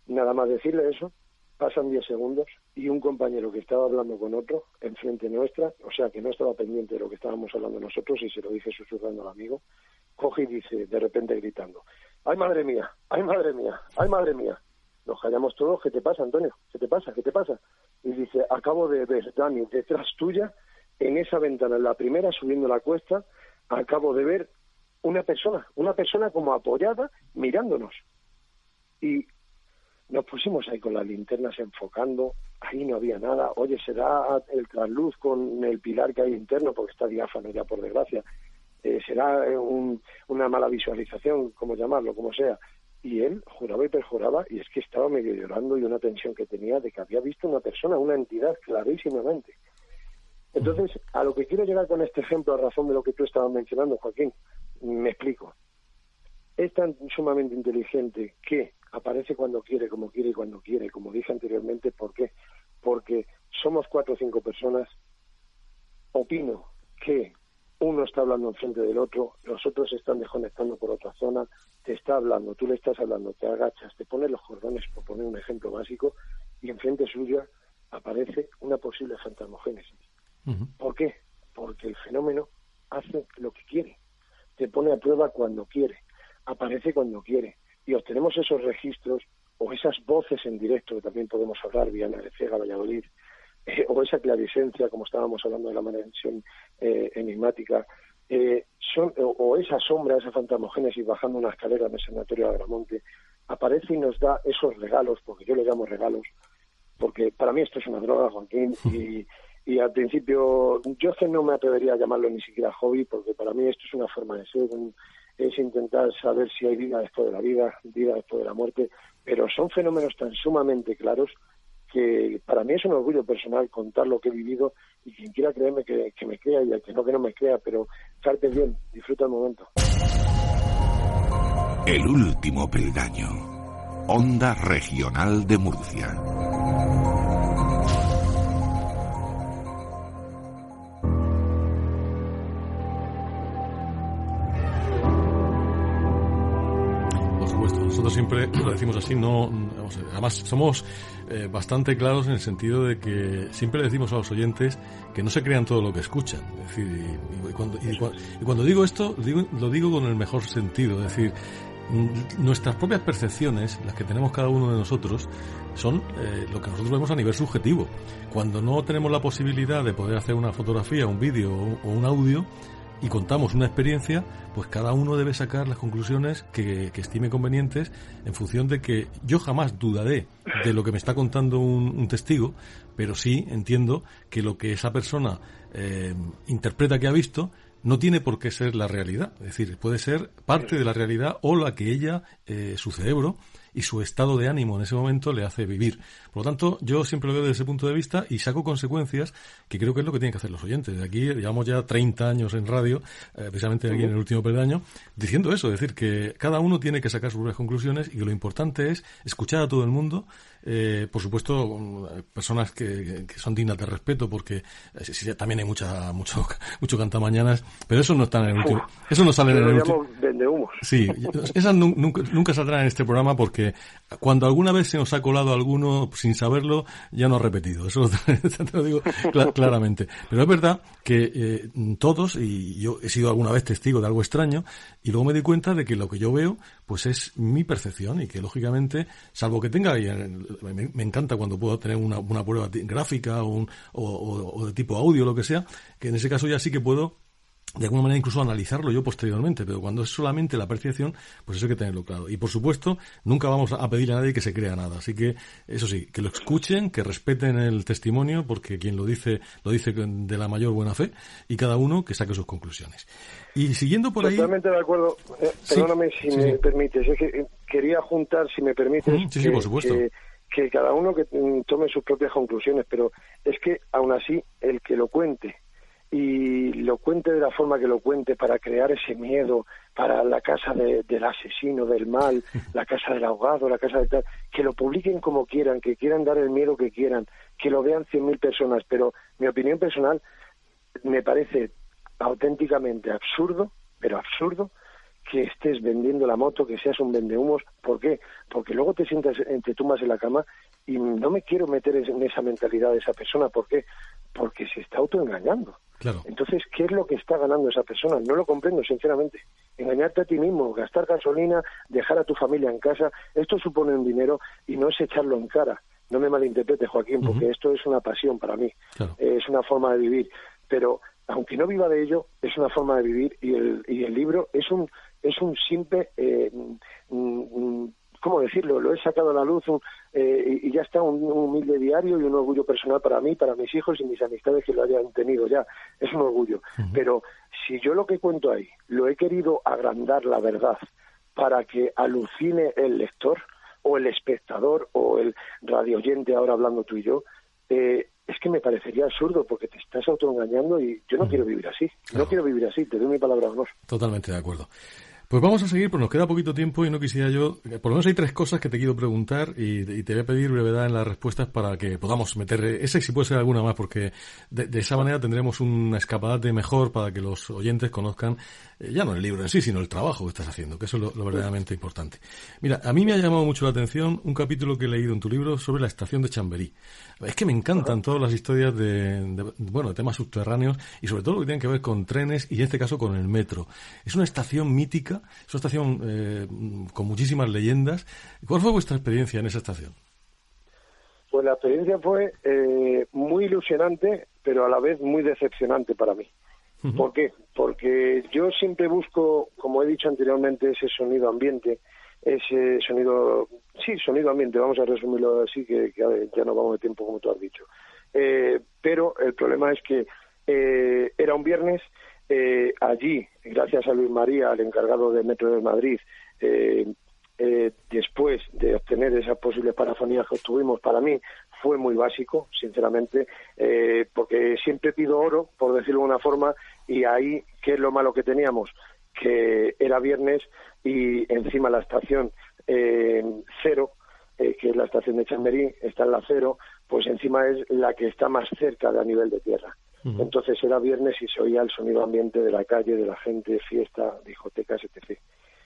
E: Nada más decirle eso, pasan 10 segundos y un compañero que estaba hablando con otro enfrente nuestra, o sea que no estaba pendiente de lo que estábamos hablando nosotros, y se lo dije susurrando al amigo, coge y dice de repente gritando: ¡ay, madre mía! ¡ay, madre mía! ¡ay, madre mía! Nos callamos todos. ¿Qué te pasa, Antonio? ¿Qué te pasa? ¿Qué te pasa? Y dice: acabo de ver, Dani, detrás tuya, en esa ventana, en la primera, subiendo la cuesta, acabo de ver una persona como apoyada mirándonos. Y nos pusimos ahí con las linternas enfocando, ahí no había nada. Oye, será el trasluz con el pilar que hay interno, porque está diáfano ya, por desgracia. Será una mala visualización, como llamarlo, como sea. Y él juraba y perjuraba, y es que estaba medio llorando, y una tensión que tenía de que había visto una persona, una entidad, clarísimamente. Entonces, a lo que quiero llegar con este ejemplo, a razón de lo que tú estabas mencionando, Joaquín, me explico. Es tan sumamente inteligente que aparece cuando quiere y cuando quiere, como dije anteriormente. ¿Por qué? Porque somos 4 o 5 personas. Opino que uno está hablando enfrente del otro, los otros se están desconectando por otra zona, te está hablando, tú le estás hablando, te agachas, te pones los cordones, por poner un ejemplo básico, y enfrente suya aparece una posible fantasmogénesis. Uh-huh. ¿Por qué? Porque el fenómeno hace lo que quiere, te pone a prueba cuando quiere, aparece cuando quiere, y obtenemos esos registros o esas voces en directo que también podemos hablar vía Nareciega, Valladolid, o esa clarisencia, como estábamos hablando de la mansión enigmática, o esa sombra, esa fantasmogénesis bajando una escalera en el sanatorio de Agramonte, aparece y nos da esos regalos, porque yo le llamo regalos, porque para mí esto es una droga, Joaquín, y al principio yo es que no me atrevería a llamarlo ni siquiera hobby, porque para mí esto es una forma de ser, es intentar saber si hay vida después de la vida después de la muerte, pero son fenómenos tan sumamente claros que para mí es un orgullo personal contar lo que he vivido, y quien quiera creerme que me crea, y al que no me crea, pero carpe bien, disfruta el momento.
A: El último peldaño. Onda Regional de Murcia.
D: Nosotros siempre lo decimos así, además somos bastante claros en el sentido de que siempre le decimos a los oyentes que no se crean todo lo que escuchan. Es decir, y cuando digo esto, lo digo con el mejor sentido. Es decir, nuestras propias percepciones, las que tenemos cada uno de nosotros, son lo que nosotros vemos a nivel subjetivo. Cuando no tenemos la posibilidad de poder hacer una fotografía, un vídeo o un audio, y contamos una experiencia, pues cada uno debe sacar las conclusiones que estime convenientes, en función de que yo jamás dudaré de lo que me está contando un testigo, pero sí entiendo que lo que esa persona interpreta que ha visto no tiene por qué ser la realidad. Es decir, puede ser parte de la realidad o la que ella, su cerebro y su estado de ánimo en ese momento le hace vivir. Por lo tanto, yo siempre lo veo desde ese punto de vista y saco consecuencias que creo que es lo que tienen que hacer los oyentes. Aquí llevamos ya 30 años en radio, precisamente aquí en el último peldaño, diciendo eso, es decir, que cada uno tiene que sacar sus propias conclusiones y que lo importante es escuchar a todo el mundo, por supuesto, personas que son dignas de respeto, porque también hay mucho cantamañanas, pero eso no está en el último. Eso no sale en el último. Sí, esas nunca saldrán en este programa, porque cuando alguna vez se nos ha colado alguno sin saberlo, ya no ha repetido. Eso te lo digo claramente. Pero es verdad que todos, y yo he sido alguna vez testigo de algo extraño, y luego me di cuenta de que lo que yo veo pues es mi percepción, y que lógicamente, salvo que tenga, me encanta cuando puedo tener una prueba gráfica o de tipo audio, lo que sea, que en ese caso ya sí que puedo de alguna manera incluso analizarlo yo posteriormente, pero cuando es solamente la percepción, pues eso hay que tenerlo claro. Y por supuesto, nunca vamos a pedirle a nadie que se crea nada, así que eso sí, que lo escuchen, que respeten el testimonio, porque quien lo dice de la mayor buena fe, y cada uno que saque sus conclusiones. Y siguiendo por ahí...
E: Totalmente de acuerdo, perdóname si me permites, es que quería juntar, si me permites,
D: sí, por supuesto.
E: Que cada uno que tome sus propias conclusiones, pero es que aún así el que lo cuente y lo cuente de la forma que lo cuente, para crear ese miedo, para la casa del asesino, del mal, la casa del ahogado, la casa de tal, que lo publiquen como quieran, que quieran dar el miedo que quieran, que lo vean 100.000 personas, pero mi opinión personal me parece auténticamente absurdo, pero absurdo, que estés vendiendo la moto, que seas un vendehumos. ¿Por qué? Porque luego te tumbas en la cama, y no me quiero meter en esa mentalidad de esa persona. ¿Por qué? Porque se está autoengañando.
D: Claro.
E: Entonces, ¿qué es lo que está ganando esa persona? No lo comprendo, sinceramente. Engañarte a ti mismo, gastar gasolina, dejar a tu familia en casa, esto supone un dinero y no es echarlo en cara. No me malinterprete, Joaquín, porque esto es una pasión para mí. Claro. Es una forma de vivir. Pero, aunque no viva de ello, es una forma de vivir, y el libro es un simple... ¿cómo decirlo? Lo he sacado a la luz y ya está, un humilde diario y un orgullo personal para mí, para mis hijos y mis amistades que lo hayan tenido ya. Es un orgullo. Pero si yo lo que cuento ahí lo he querido agrandar, la verdad, para que alucine el lector o el espectador o el radioyente, ahora hablando tú y yo, es que me parecería absurdo, porque te estás autoengañando y yo no quiero vivir así. Claro. No quiero vivir así, te doy mi palabra de honor.
D: Totalmente de acuerdo. Pues vamos a seguir, pues nos queda poquito tiempo y no quisiera yo... Por lo menos hay 3 cosas que te quiero preguntar y te voy a pedir brevedad en las respuestas para que podamos meter esa, si puede ser alguna más, porque de esa manera tendremos un escaparate mejor para que los oyentes conozcan, ya no el libro en sí, sino el trabajo que estás haciendo, que eso es lo verdaderamente importante. Mira, a mí me ha llamado mucho la atención un capítulo que he leído en tu libro sobre la estación de Chamberí. Es que me encantan todas las historias de temas subterráneos y sobre todo lo que tienen que ver con trenes y en este caso con el metro. Es una estación mítica, es una estación con muchísimas leyendas. ¿Cuál fue vuestra experiencia en esa estación?
E: Pues la experiencia fue muy ilusionante, pero a la vez muy decepcionante para mí. ¿Por qué? Porque yo siempre busco, como he dicho anteriormente, ese sonido ambiente, ese sonido ambiente, vamos a resumirlo así, que ya no vamos de tiempo, como tú has dicho. Pero el problema es que era un viernes, allí, gracias a Luis María, el encargado del Metro de Madrid, después de obtener esas posibles parafonías que obtuvimos, para mí fue muy básico, sinceramente, porque siempre pido oro, por decirlo de una forma, y ahí, ¿qué es lo malo que teníamos? Que era viernes y encima la estación 0, que es la estación de Chamberí, está en la 0, pues encima es la que está más cerca de a nivel de tierra. Entonces era viernes y se oía el sonido ambiente de la calle, de la gente, fiesta, discotecas, etc.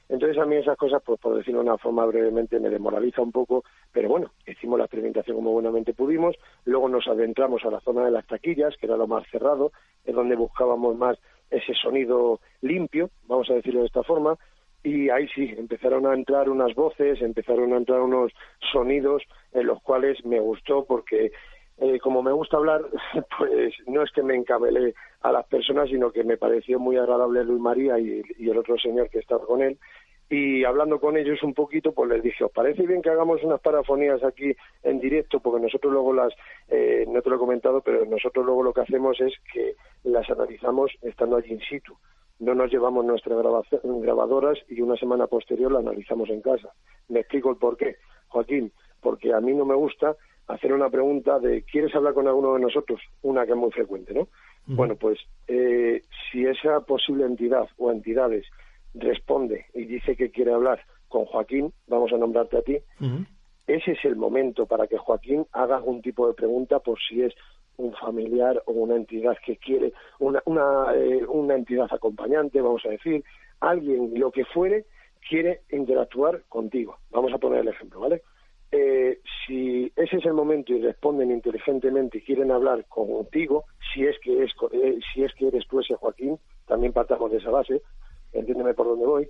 E: Entonces a mí esas cosas, pues por decirlo de una forma brevemente, me demoraliza un poco, pero bueno, hicimos la experimentación como buenamente pudimos, luego nos adentramos a la zona de las taquillas, que era lo más cerrado, es donde buscábamos más ese sonido limpio, vamos a decirlo de esta forma, y ahí sí, empezaron a entrar unas voces, empezaron a entrar unos sonidos en los cuales me gustó, porque como me gusta hablar, pues no es que me encabelé a las personas, sino que me pareció muy agradable Luis María y el otro señor que estaba con él, y hablando con ellos un poquito, pues les dije, ¿os parece bien que hagamos unas parafonías aquí en directo? Porque nosotros luego no te lo he comentado, pero nosotros luego lo que hacemos es que las analizamos estando allí in situ. No nos llevamos nuestras grabadoras y una semana posterior la analizamos en casa. Me explico el por qué, Joaquín, porque a mí no me gusta hacer una pregunta de ¿quieres hablar con alguno de nosotros? Una que es muy frecuente, ¿no? Bueno, pues si esa posible entidad o entidades responde y dice que quiere hablar con Joaquín, vamos a nombrarte a ti, ese es el momento para que Joaquín haga algún tipo de pregunta, por si es un familiar o una entidad que quiere, una entidad acompañante, vamos a decir, alguien, lo que fuere, quiere interactuar contigo. Vamos a poner el ejemplo, ¿vale? Si ese es el momento y responden inteligentemente y quieren hablar contigo, si es que eres tú ese Joaquín, también partamos de esa base, entiéndeme por dónde voy.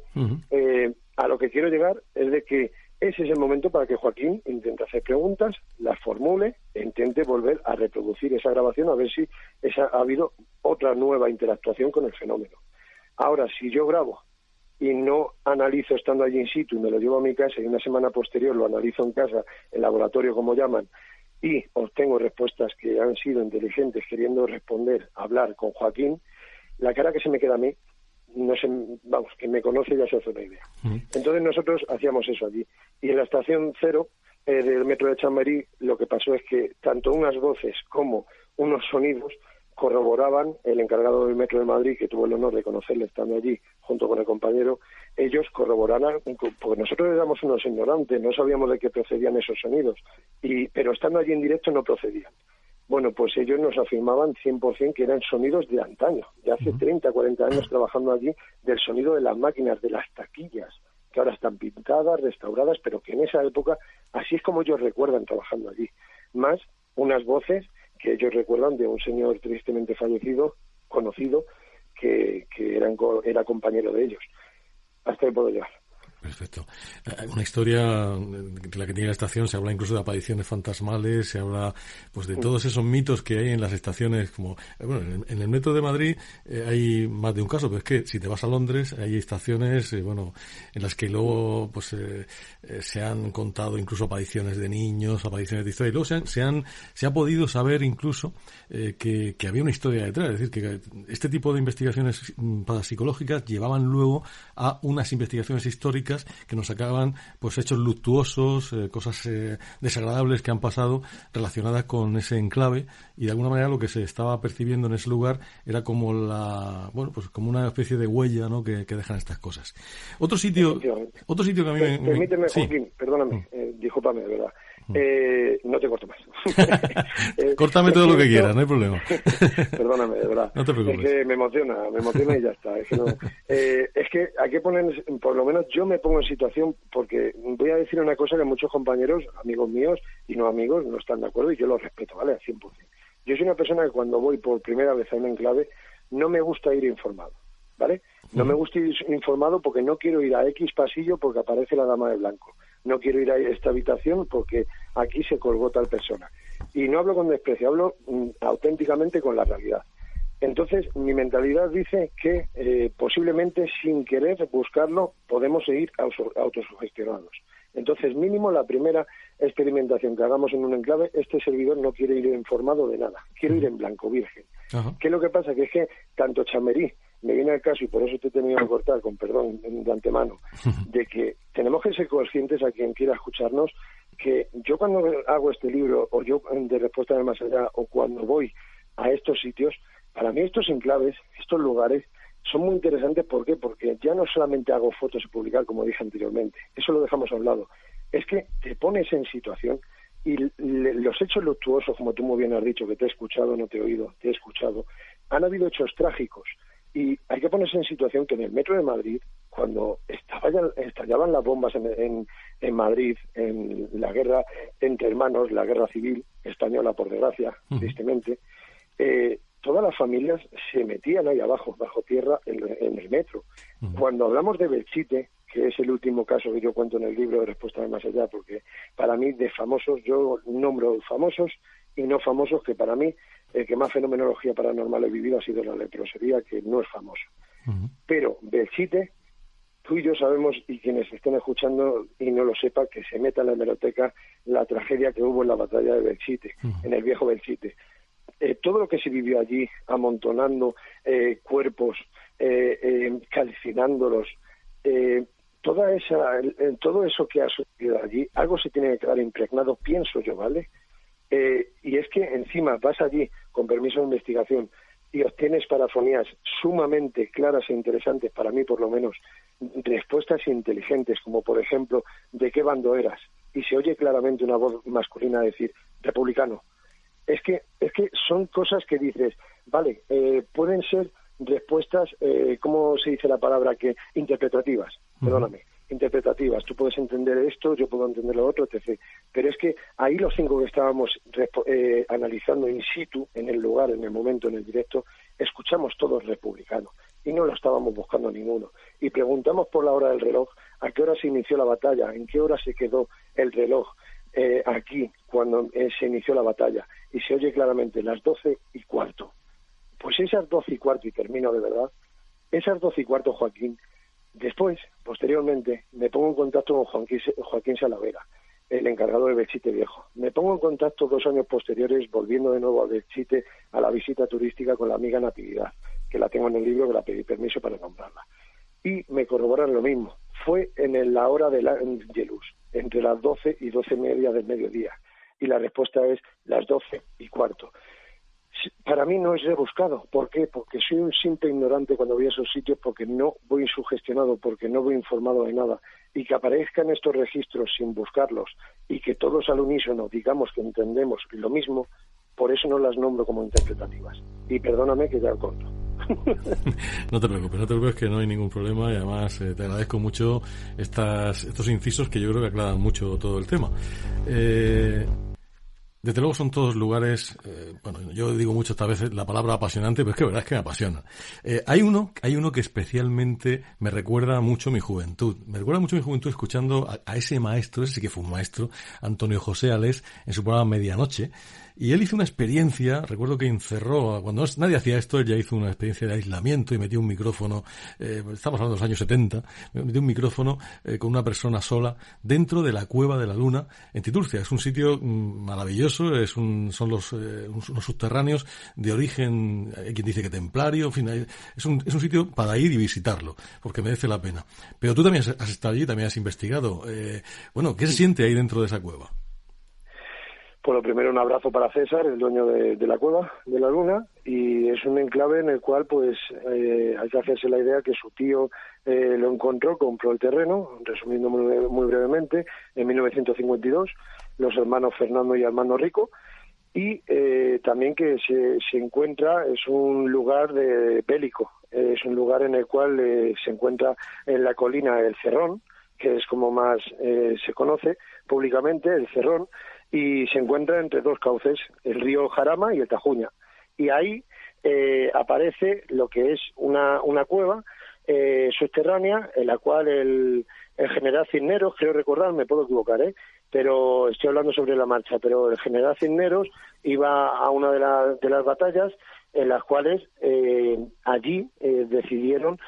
E: A lo que quiero llegar es de que ese es el momento para que Joaquín intente hacer preguntas, las formule e intente volver a reproducir esa grabación, a ver si ha habido otra nueva interactuación con el fenómeno. Ahora, si yo grabo y no analizo estando allí in situ y me lo llevo a mi casa y una semana posterior lo analizo en casa, en laboratorio como llaman, y obtengo respuestas que han sido inteligentes queriendo responder, hablar con Joaquín, la cara que se me queda a mí, no sé, vamos, que me conoce ya se hace una idea. Entonces nosotros hacíamos eso allí. Y en la estación 0 del metro de Chamberí lo que pasó es que tanto unas voces como unos sonidos corroboraban, el encargado del Metro de Madrid, que tuvo el honor de conocerle estando allí junto con el compañero, ellos corroboraron, porque nosotros éramos unos ignorantes, no sabíamos de qué procedían esos sonidos, pero estando allí en directo no procedían. Bueno, pues ellos nos afirmaban 100% que eran sonidos de antaño, de hace 30, 40 años trabajando allí, del sonido de las máquinas, de las taquillas, que ahora están pintadas, restauradas, pero que en esa época, así es como ellos recuerdan trabajando allí. Más unas voces que ellos recuerdan de un señor tristemente fallecido, conocido, que era compañero de ellos. Hasta ahí puedo llegar.
D: Perfecto. Una historia de la que tiene la estación, se habla incluso de apariciones fantasmales, se habla pues de todos esos mitos que hay en las estaciones, como bueno, en el Metro de Madrid hay más de un caso, pero es que si te vas a Londres hay estaciones bueno, en las que luego pues se han contado incluso apariciones de niños, apariciones de historia, y luego se ha podido saber incluso que había una historia detrás, es decir, que este tipo de investigaciones parapsicológicas llevaban luego a unas investigaciones históricas que nos sacaban pues hechos luctuosos, cosas desagradables que han pasado relacionadas con ese enclave, y de alguna manera lo que se estaba percibiendo en ese lugar era como como una especie de huella, ¿no?, que dejan estas cosas. Otro sitio que a mí
E: permíteme,
D: sí.
E: Joaquín, perdóname, discúlpame, de verdad. No te corto más.
D: Córtame todo lo que quieras, no hay problema.
E: Perdóname, de verdad.
D: No te preocupes.
E: Es que me emociona y ya está. Es que hay que poner, por lo menos yo me pongo en situación, porque voy a decir una cosa que muchos compañeros, amigos míos y no amigos, no están de acuerdo, y yo lo respeto, ¿vale? Al 100%. Yo soy una persona que cuando voy por primera vez a un enclave no me gusta ir informado, ¿vale? No me gusta ir informado porque no quiero ir a X pasillo porque aparece la dama de blanco. No quiero ir a esta habitación porque aquí se colgó tal persona. Y no hablo con desprecio, hablo auténticamente con la realidad. Entonces, mi mentalidad dice que posiblemente sin querer buscarlo podemos seguir autosugestionados. Entonces, mínimo la primera experimentación que hagamos en un enclave, este servidor no quiere ir informado de nada, quiero ir en blanco, virgen.
D: Ajá.
E: ¿Qué es lo que pasa? Que es que tanto Chamberí, me viene al caso, y por eso te he tenido que cortar, con perdón de antemano, de que tenemos que ser conscientes, a quien quiera escucharnos, que yo cuando hago este libro, o yo de Respuesta del Más Allá, o cuando voy a estos sitios, para mí estos enclaves, estos lugares, son muy interesantes. ¿Por qué? Porque ya no solamente hago fotos y publicar, como dije anteriormente, eso lo dejamos hablado, es que te pones en situación y los hechos luctuosos, como tú muy bien has dicho, que te he escuchado, no te he oído, te he escuchado, han habido hechos trágicos. Y hay que ponerse en situación que en el Metro de Madrid, cuando estallaban las bombas en Madrid, en la guerra entre hermanos, la guerra civil española, por desgracia, tristemente, todas las familias se metían ahí abajo, bajo tierra, en el metro. Cuando hablamos de Belchite, que es el último caso que yo cuento en el libro de Respuesta de Más Allá, porque para mí de famosos, yo nombro famosos y no famosos, que para mí el que más fenomenología paranormal he vivido ha sido la leprosería, que no es famoso. Pero Belchite, tú y yo sabemos, y quienes estén escuchando y no lo sepan, que se meta en la hemeroteca la tragedia que hubo en la batalla de Belchite, en el viejo Belchite. Todo lo que se vivió allí, amontonando cuerpos, calcinándolos, todo eso que ha sucedido allí, algo se tiene que quedar impregnado, pienso yo, ¿vale? Y es que encima vas allí con permiso de investigación y obtienes parafonías sumamente claras e interesantes, para mí por lo menos, respuestas inteligentes, como por ejemplo, ¿de qué bando eras? Y se oye claramente una voz masculina decir, republicano. Es que son cosas que dices, vale, pueden ser respuestas, ¿cómo se dice la palabra? Que interpretativas, perdóname, interpretativas. Tú puedes entender esto, yo puedo entender lo otro, etc. Pero es que ahí los 5 que estábamos analizando in situ, en el lugar, en el momento, en el directo, escuchamos todos republicanos y no lo estábamos buscando ninguno. Y preguntamos por la hora del reloj, a qué hora se inició la batalla, en qué hora se quedó el reloj aquí cuando se inició la batalla. Y se oye claramente las 12:15. Pues esas 12:15, y termino de verdad, esas 12:15, Joaquín, después, posteriormente, me pongo en contacto con Joaquín Salavera, el encargado de Belchite Viejo. Me pongo en contacto 2 años posteriores, volviendo de nuevo a Belchite, a la visita turística con la amiga Natividad, que la tengo en el libro, que la pedí permiso para nombrarla. Y me corroboran lo mismo. Fue en la hora de luz, entre las 12 y 12:30 del mediodía. Y la respuesta es las 12:15. para mí no es rebuscado. ¿Por qué? Porque soy un simple ignorante cuando voy a esos sitios, porque no voy sugestionado, porque no voy informado de nada. Y que aparezcan estos registros sin buscarlos y que todos al unísono digamos que entendemos lo mismo, por eso no las nombro como interpretativas. Y perdóname que ya lo corto.
D: No te preocupes que no hay ningún problema, y además te agradezco mucho estos incisos que yo creo que aclaran mucho todo el tema. Desde luego son todos lugares, bueno, yo digo mucho esta vez la palabra apasionante, pero es que la verdad es que me apasiona. Hay uno que especialmente me recuerda mucho mi juventud. Me recuerda mucho mi juventud escuchando a ese maestro, ese sí que fue un maestro, Antonio José Alés, en su programa Medianoche. Y él hizo una experiencia, recuerdo que encerró, cuando nadie hacía esto, él ya hizo una experiencia de aislamiento y metió un micrófono, estamos hablando de los años 70, metió un micrófono con una persona sola dentro de la Cueva de la Luna en Titurcia. Es un sitio maravilloso, son unos subterráneos de origen, hay quien dice que templario, en fin, es un sitio para ir y visitarlo, porque merece la pena. Pero tú también has estado allí, también has investigado. ¿Qué se siente ahí dentro de esa cueva?
E: Pues lo primero, un abrazo para César, el dueño de la Cueva de la Luna, y es un enclave en el cual pues hay que hacerse la idea que su tío lo encontró, compró el terreno, resumiendo muy brevemente, en 1952, los hermanos Fernando y Armando Rico, y también que se encuentra, es un lugar bélico, es un lugar en el cual se encuentra en la colina el Cerrón, que es como más se conoce públicamente, el Cerrón, y se encuentra entre dos cauces, el río Jarama y el Tajuña. Y ahí aparece lo que es una cueva subterránea, en la cual el general Cisneros, creo recordar, me puedo equivocar, pero estoy hablando sobre la marcha, pero el general Cisneros iba a una de las batallas en las cuales allí decidieron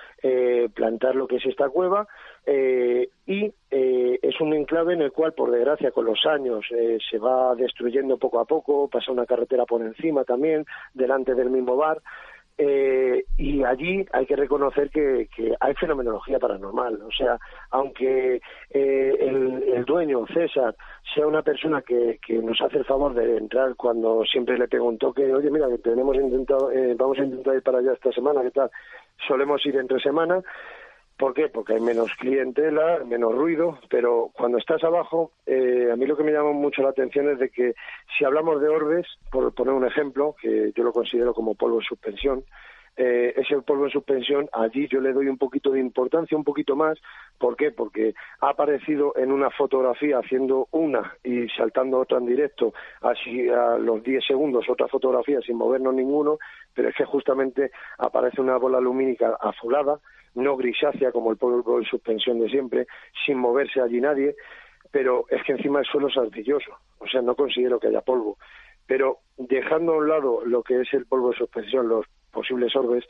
E: plantar lo que es esta cueva, y es un enclave en el cual, por desgracia, con los años se va destruyendo poco a poco, pasa una carretera por encima también, delante del mismo bar, y allí hay que reconocer que hay fenomenología paranormal. O sea, aunque el dueño, César, sea una persona que nos hace el favor de entrar cuando siempre le pego un toque, oye, mira, que vamos a intentar ir para allá esta semana, ¿qué tal? Solemos ir entre semana. ¿Por qué? Porque hay menos clientela, menos ruido, pero cuando estás abajo, a mí lo que me llama mucho la atención es de que si hablamos de orbes, por poner un ejemplo, que yo lo considero como polvo en suspensión, ese polvo en suspensión, allí yo le doy un poquito de importancia, un poquito más. ¿Por qué? Porque ha aparecido en una fotografía haciendo una y saltando otra en directo, así a los 10 segundos otra fotografía sin movernos ninguno, pero es que justamente aparece una bola lumínica azulada, no grisácea como el polvo en suspensión de siempre, sin moverse allí nadie, pero es que encima el suelo es arcilloso, o sea, no considero que haya polvo. Pero dejando a un lado lo que es el polvo de suspensión, los posibles orbes,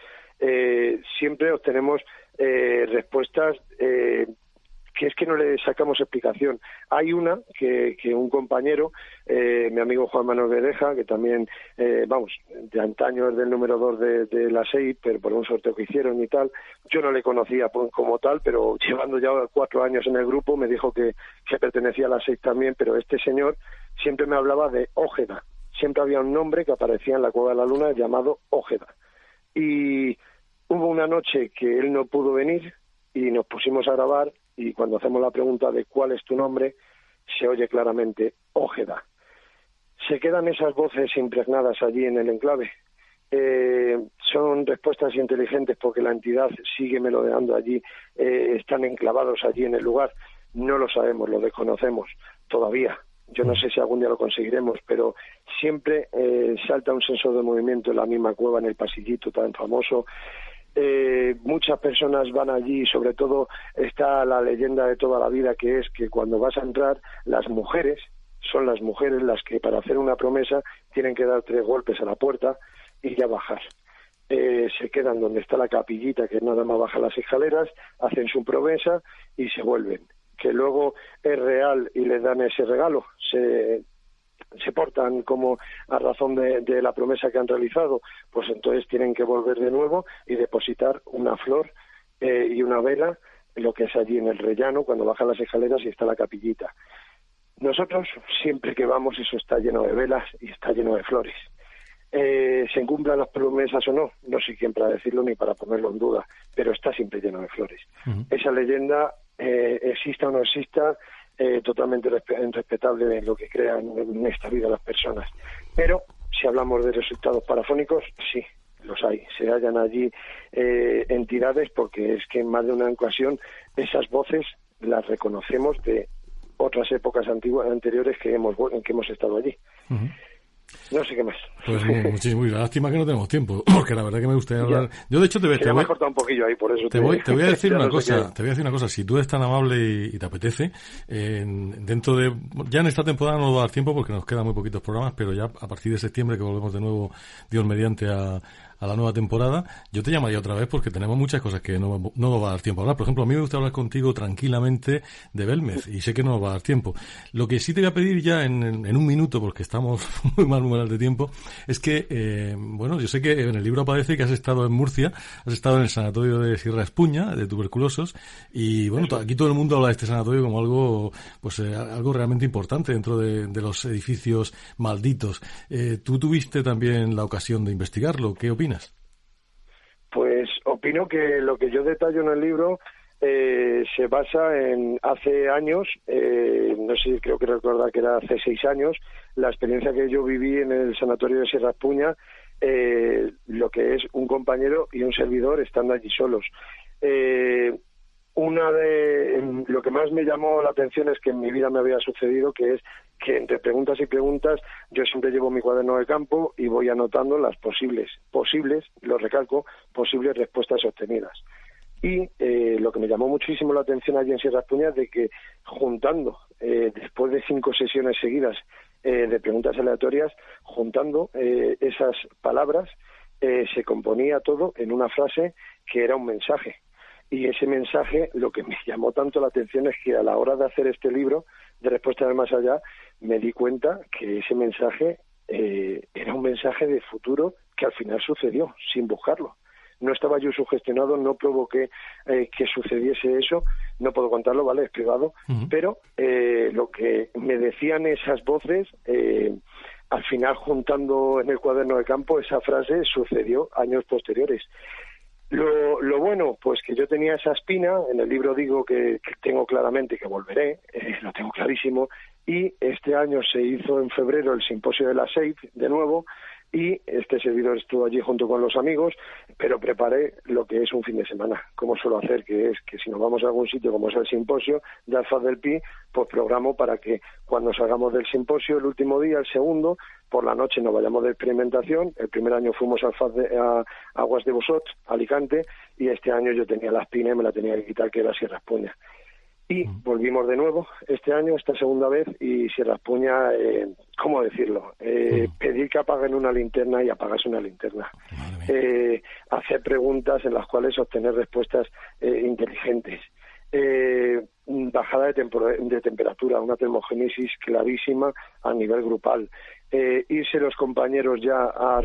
E: siempre obtenemos respuestas que es que no le sacamos explicación. Hay una que un compañero, mi amigo Juan Manuel Verdeja, que también, de antaño es del número 2 de la SEI, pero por un sorteo que hicieron y tal, yo no le conocía como tal, pero llevando ya 4 años en el grupo, me dijo que pertenecía a la SEI también, pero este señor siempre me hablaba de Ójeda. Siempre había un nombre que aparecía en la Cueva de la Luna llamado Ójeda. Y hubo una noche que él no pudo venir y nos pusimos a grabar, y cuando hacemos la pregunta de cuál es tu nombre, se oye claramente Ójeda. Se quedan esas voces impregnadas allí en el enclave. Son respuestas inteligentes porque la entidad sigue merodeando allí, están enclavados allí en el lugar. No lo sabemos, lo desconocemos todavía. Yo no sé si algún día lo conseguiremos, pero siempre salta un sensor de movimiento en la misma cueva, en el pasillito tan famoso. Muchas personas van allí, sobre todo está la leyenda de toda la vida, que es que cuando vas a entrar, son las mujeres las que para hacer una promesa tienen que dar 3 golpes a la puerta y ya bajar. Se quedan donde está la capillita, que nada más baja las escaleras, hacen su promesa y se vuelven. Que luego es real y les dan ese regalo, se portan como a razón de la promesa que han realizado, pues entonces tienen que volver de nuevo y depositar una flor y una vela, lo que es allí en el rellano, cuando bajan las escaleras y está la capillita. Nosotros, siempre que vamos, eso está lleno de velas y está lleno de flores. se cumplan las promesas o no, no soy quien para decirlo ni para ponerlo en duda, pero está siempre lleno de flores. Esa leyenda, exista o no exista, totalmente respetable en lo que crean en esta vida las personas. Pero si hablamos de resultados parafónicos, sí, los hay. Se hallan allí entidades, porque es que en más de una ocasión esas voces las reconocemos de otras épocas anteriores que hemos estado allí. No sé qué más.
D: Pues muchísimo. Lástima que no tenemos tiempo, porque la verdad que me gustaría hablar. Yo de hecho te voy a
E: cortar un poquillo ahí, por eso
D: te voy a decir una cosa. Te voy a decir una cosa. Si tú eres tan amable y te apetece, dentro de ya en esta temporada no nos va a dar tiempo porque nos quedan muy poquitos programas, pero ya a partir de septiembre que volvemos de nuevo, Dios mediante, a la nueva temporada, yo te llamaría otra vez porque tenemos muchas cosas que no nos va a dar tiempo a hablar. Por ejemplo, a mí me gusta hablar contigo tranquilamente de Belmez y sé que no nos va a dar tiempo. Lo que sí te voy a pedir ya en un minuto, porque estamos muy mal de tiempo, es que, bueno, yo sé que en el libro aparece que has estado en Murcia, has estado en el sanatorio de Sierra Espuña, de tuberculosos, y bueno, aquí todo el mundo habla de este sanatorio como algo, pues algo realmente importante dentro de los edificios malditos. Tú tuviste también la ocasión de investigarlo. ¿Qué opinas?
E: Pues opino que lo que yo detallo en el libro se basa en hace años, no sé, creo que recordar que era hace 6 años, la experiencia que yo viví en el sanatorio de Sierra Espuña, lo que es un compañero y un servidor estando allí solos. Lo que más me llamó la atención es que en mi vida me había sucedido, que es que entre preguntas y preguntas yo siempre llevo mi cuaderno de campo y voy anotando las posibles, lo recalco, posibles respuestas obtenidas. Y lo que me llamó muchísimo la atención allí en Sierra Espuña es de que juntando, después de 5 sesiones seguidas de preguntas aleatorias, juntando esas palabras, se componía todo en una frase que era un mensaje. Y ese mensaje, lo que me llamó tanto la atención es que a la hora de hacer este libro de Respuestas del Más Allá, me di cuenta que ese mensaje era un mensaje de futuro que al final sucedió, sin buscarlo. No estaba yo sugestionado, no provoqué que sucediese eso, no puedo contarlo, ¿vale? Es privado, pero lo que me decían esas voces, al final juntando en el cuaderno de campo, esa frase sucedió años posteriores. Lo bueno, pues que yo tenía esa espina, en el libro digo que tengo claramente que volveré, lo tengo clarísimo, y este año se hizo en febrero el simposio de la SEIF de nuevo, y este servidor estuvo allí junto con los amigos, pero preparé lo que es un fin de semana, como suelo hacer, que es que si nos vamos a algún sitio como es el simposio de Alfaz del Pi, pues programo para que cuando salgamos del simposio el último día, el segundo, por la noche nos vayamos de experimentación. El primer año fuimos a Aguas de Bosot, Alicante, y este año yo tenía la espina y me la tenía que quitar, que era Sierra Espuña. Y volvimos de nuevo este año, esta segunda vez, y Sierra Espuña, ¿cómo decirlo? Pedir que apaguen una linterna y apagarse una linterna. Hacer preguntas en las cuales obtener respuestas inteligentes. Bajada de temperatura, una termogénesis clarísima a nivel grupal. Irse los compañeros ya a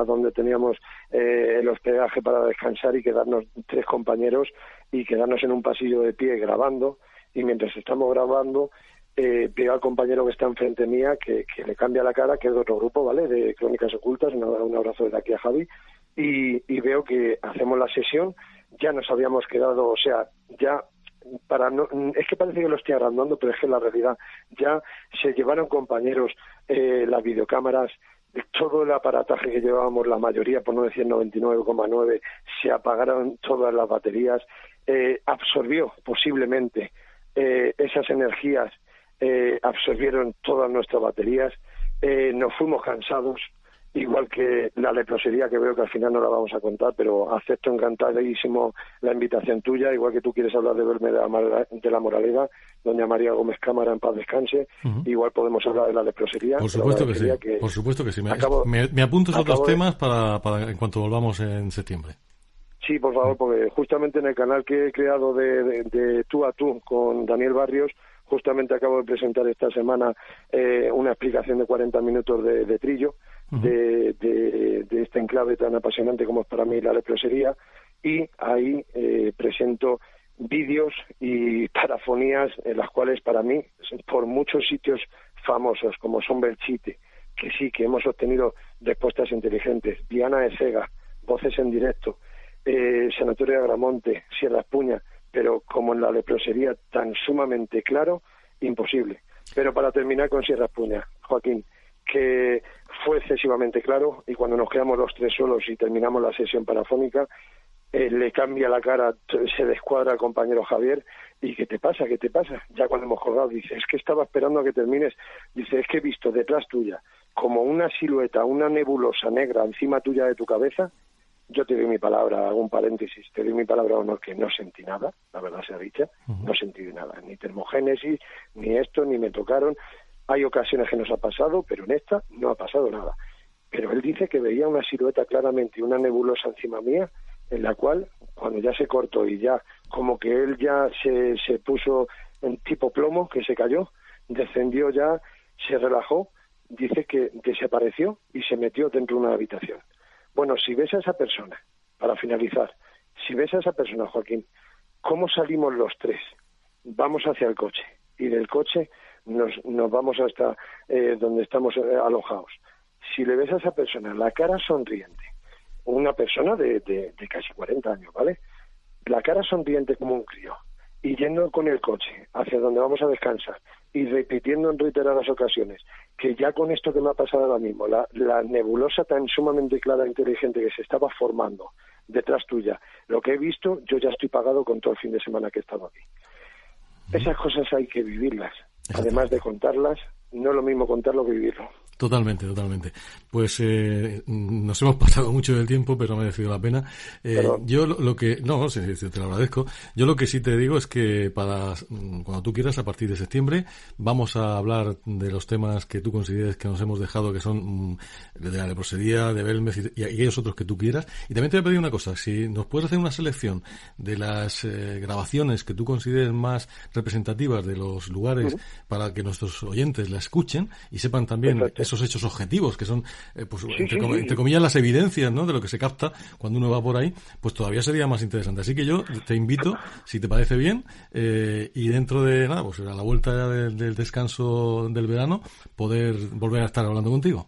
E: donde teníamos el hospedaje para descansar y quedarnos 3 compañeros y quedarnos en un pasillo de pie grabando, y mientras estamos grabando veo al compañero que está enfrente mía que le cambia la cara, que es de otro grupo, ¿vale?, de Crónicas Ocultas, un abrazo desde aquí a Javi, y veo que hacemos la sesión, ya nos habíamos quedado, o sea, ya es que parece que lo estoy agrandando, pero es que en la realidad ya se llevaron compañeros las videocámaras, todo el aparataje que llevábamos, la mayoría, por no decir 99,9, se apagaron todas las baterías, absorbió posiblemente esas energías, absorbieron todas nuestras baterías, nos fuimos cansados, igual que la leprosería, que veo que al final no la vamos a contar, pero acepto encantadísimo la invitación tuya, igual que tú quieres hablar de verme de la Moraleda, doña María Gómez Cámara, en paz descanse, igual podemos hablar de la leprosería.
D: Por supuesto que sí, por supuesto que sí. Me apunto otros temas para en cuanto volvamos en septiembre.
E: Sí, por favor, porque justamente en el canal que he creado de Tú a Tú con Daniel Barrios, justamente acabo de presentar esta semana una explicación de 40 minutos de Trillo, de este enclave tan apasionante como es para mí la leprosería, y ahí presento vídeos y parafonías en las cuales para mí, por muchos sitios famosos como son Belchite, que sí, que hemos obtenido respuestas inteligentes. Diana de Cega, Voces en Directo, Sanatorio de Agramonte, Sierra Espuña, pero como en la leprosería tan sumamente claro, imposible. Pero para terminar con Sierra Espuña, Joaquín, que fue excesivamente claro, y cuando nos quedamos los tres solos y terminamos la sesión parafónica, le cambia la cara, se descuadra al compañero Javier, y ¿qué te pasa? ¿Qué te pasa? Ya cuando hemos colgado, dice, es que estaba esperando a que termines, dice, es que he visto detrás tuya como una silueta, una nebulosa negra encima tuya de tu cabeza. Yo te doy mi palabra, hago un paréntesis, te doy mi palabra de honor que no sentí nada, la verdad sea dicha, no sentí nada, ni termogénesis, ni esto, ni me tocaron. Hay ocasiones que nos ha pasado, pero en esta no ha pasado nada. Pero él dice que veía una silueta claramente, una nebulosa encima mía, en la cual, cuando ya se cortó y ya como que él ya se puso en tipo plomo, que se cayó, descendió ya, se relajó, dice que desapareció y se metió dentro de una habitación. Bueno, si ves a esa persona, para finalizar, si ves a esa persona, Joaquín, ¿cómo salimos los tres? Vamos hacia el coche, y del coche nos vamos hasta donde estamos alojados. Si le ves a esa persona la cara sonriente, una persona de casi 40 años, ¿vale? La cara sonriente como un crío, y yendo con el coche hacia donde vamos a descansar, y repitiendo en reiteradas ocasiones que ya con esto que me ha pasado ahora mismo, la nebulosa tan sumamente clara e inteligente que se estaba formando detrás tuya, lo que he visto, yo ya estoy pagado con todo el fin de semana que he estado aquí. Esas cosas hay que vivirlas, además de contarlas, no es lo mismo contarlo que vivirlo.
D: Totalmente. Pues nos hemos pasado mucho del tiempo, pero ha merecido la pena. Yo lo que... No, sí, te lo agradezco. Yo lo que sí te digo es que cuando tú quieras, a partir de septiembre, vamos a hablar de los temas que tú consideres que nos hemos dejado, que son de la leprosería, de Belmez y aquellos otros que tú quieras. Y también te voy a pedir una cosa, si nos puedes hacer una selección de las grabaciones que tú consideres más representativas de los lugares para que nuestros oyentes la escuchen y sepan también esos hechos objetivos que son, entre comillas, las evidencias, ¿no?, de lo que se capta cuando uno va por ahí, pues todavía sería más interesante. Así que yo te invito, si te parece bien, y dentro de nada, pues a la vuelta del descanso del verano, poder volver a estar hablando contigo.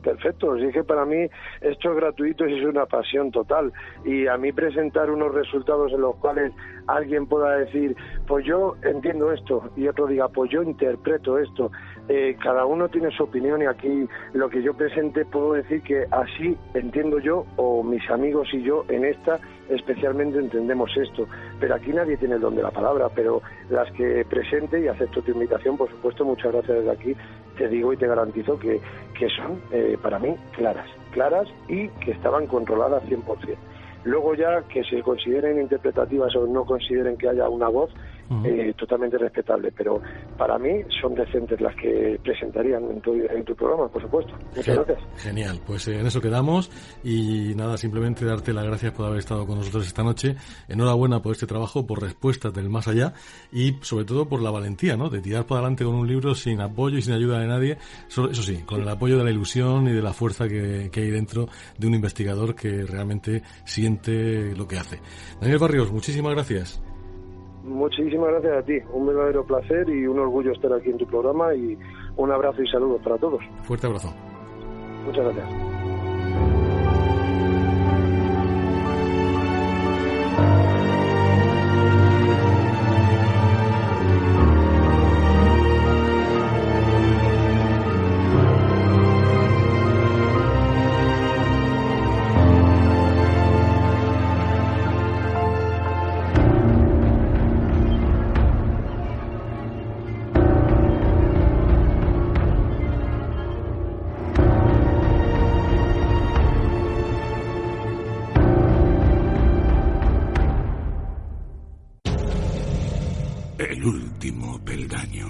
E: Perfecto, sí, que para mí esto es gratuito y es una pasión total, y a mí presentar unos resultados en los cuales alguien pueda decir, pues yo entiendo esto, y otro diga, pues yo interpreto esto, cada uno tiene su opinión, y aquí lo que yo presente puedo decir que así entiendo yo, o mis amigos y yo en esta especialmente entendemos esto, pero aquí nadie tiene el don de la palabra, pero las que presente, y acepto tu invitación, por supuesto, muchas gracias desde aquí, te digo y te garantizo que son para mí claras y que estaban controladas 100%. Luego ya que se consideren interpretativas o no consideren que haya una voz, totalmente respetable, pero para mí son decentes las que presentarían en tu programa, por supuesto. Muchas gracias.
D: Genial, pues en eso quedamos, y nada, simplemente darte las gracias por haber estado con nosotros esta noche. Enhorabuena por este trabajo, por respuestas del más allá, y sobre todo por la valentía, ¿no?, de tirar para adelante con un libro sin apoyo y sin ayuda de nadie, eso sí, con el apoyo de la ilusión y de la fuerza que hay dentro de un investigador que realmente siente lo que hace. Daniel Barrios, muchísimas gracias.
E: Muchísimas gracias a ti, un verdadero placer y un orgullo estar aquí en tu programa, y un abrazo y saludos para todos.
D: Fuerte abrazo.
E: Muchas gracias.
A: El último peldaño.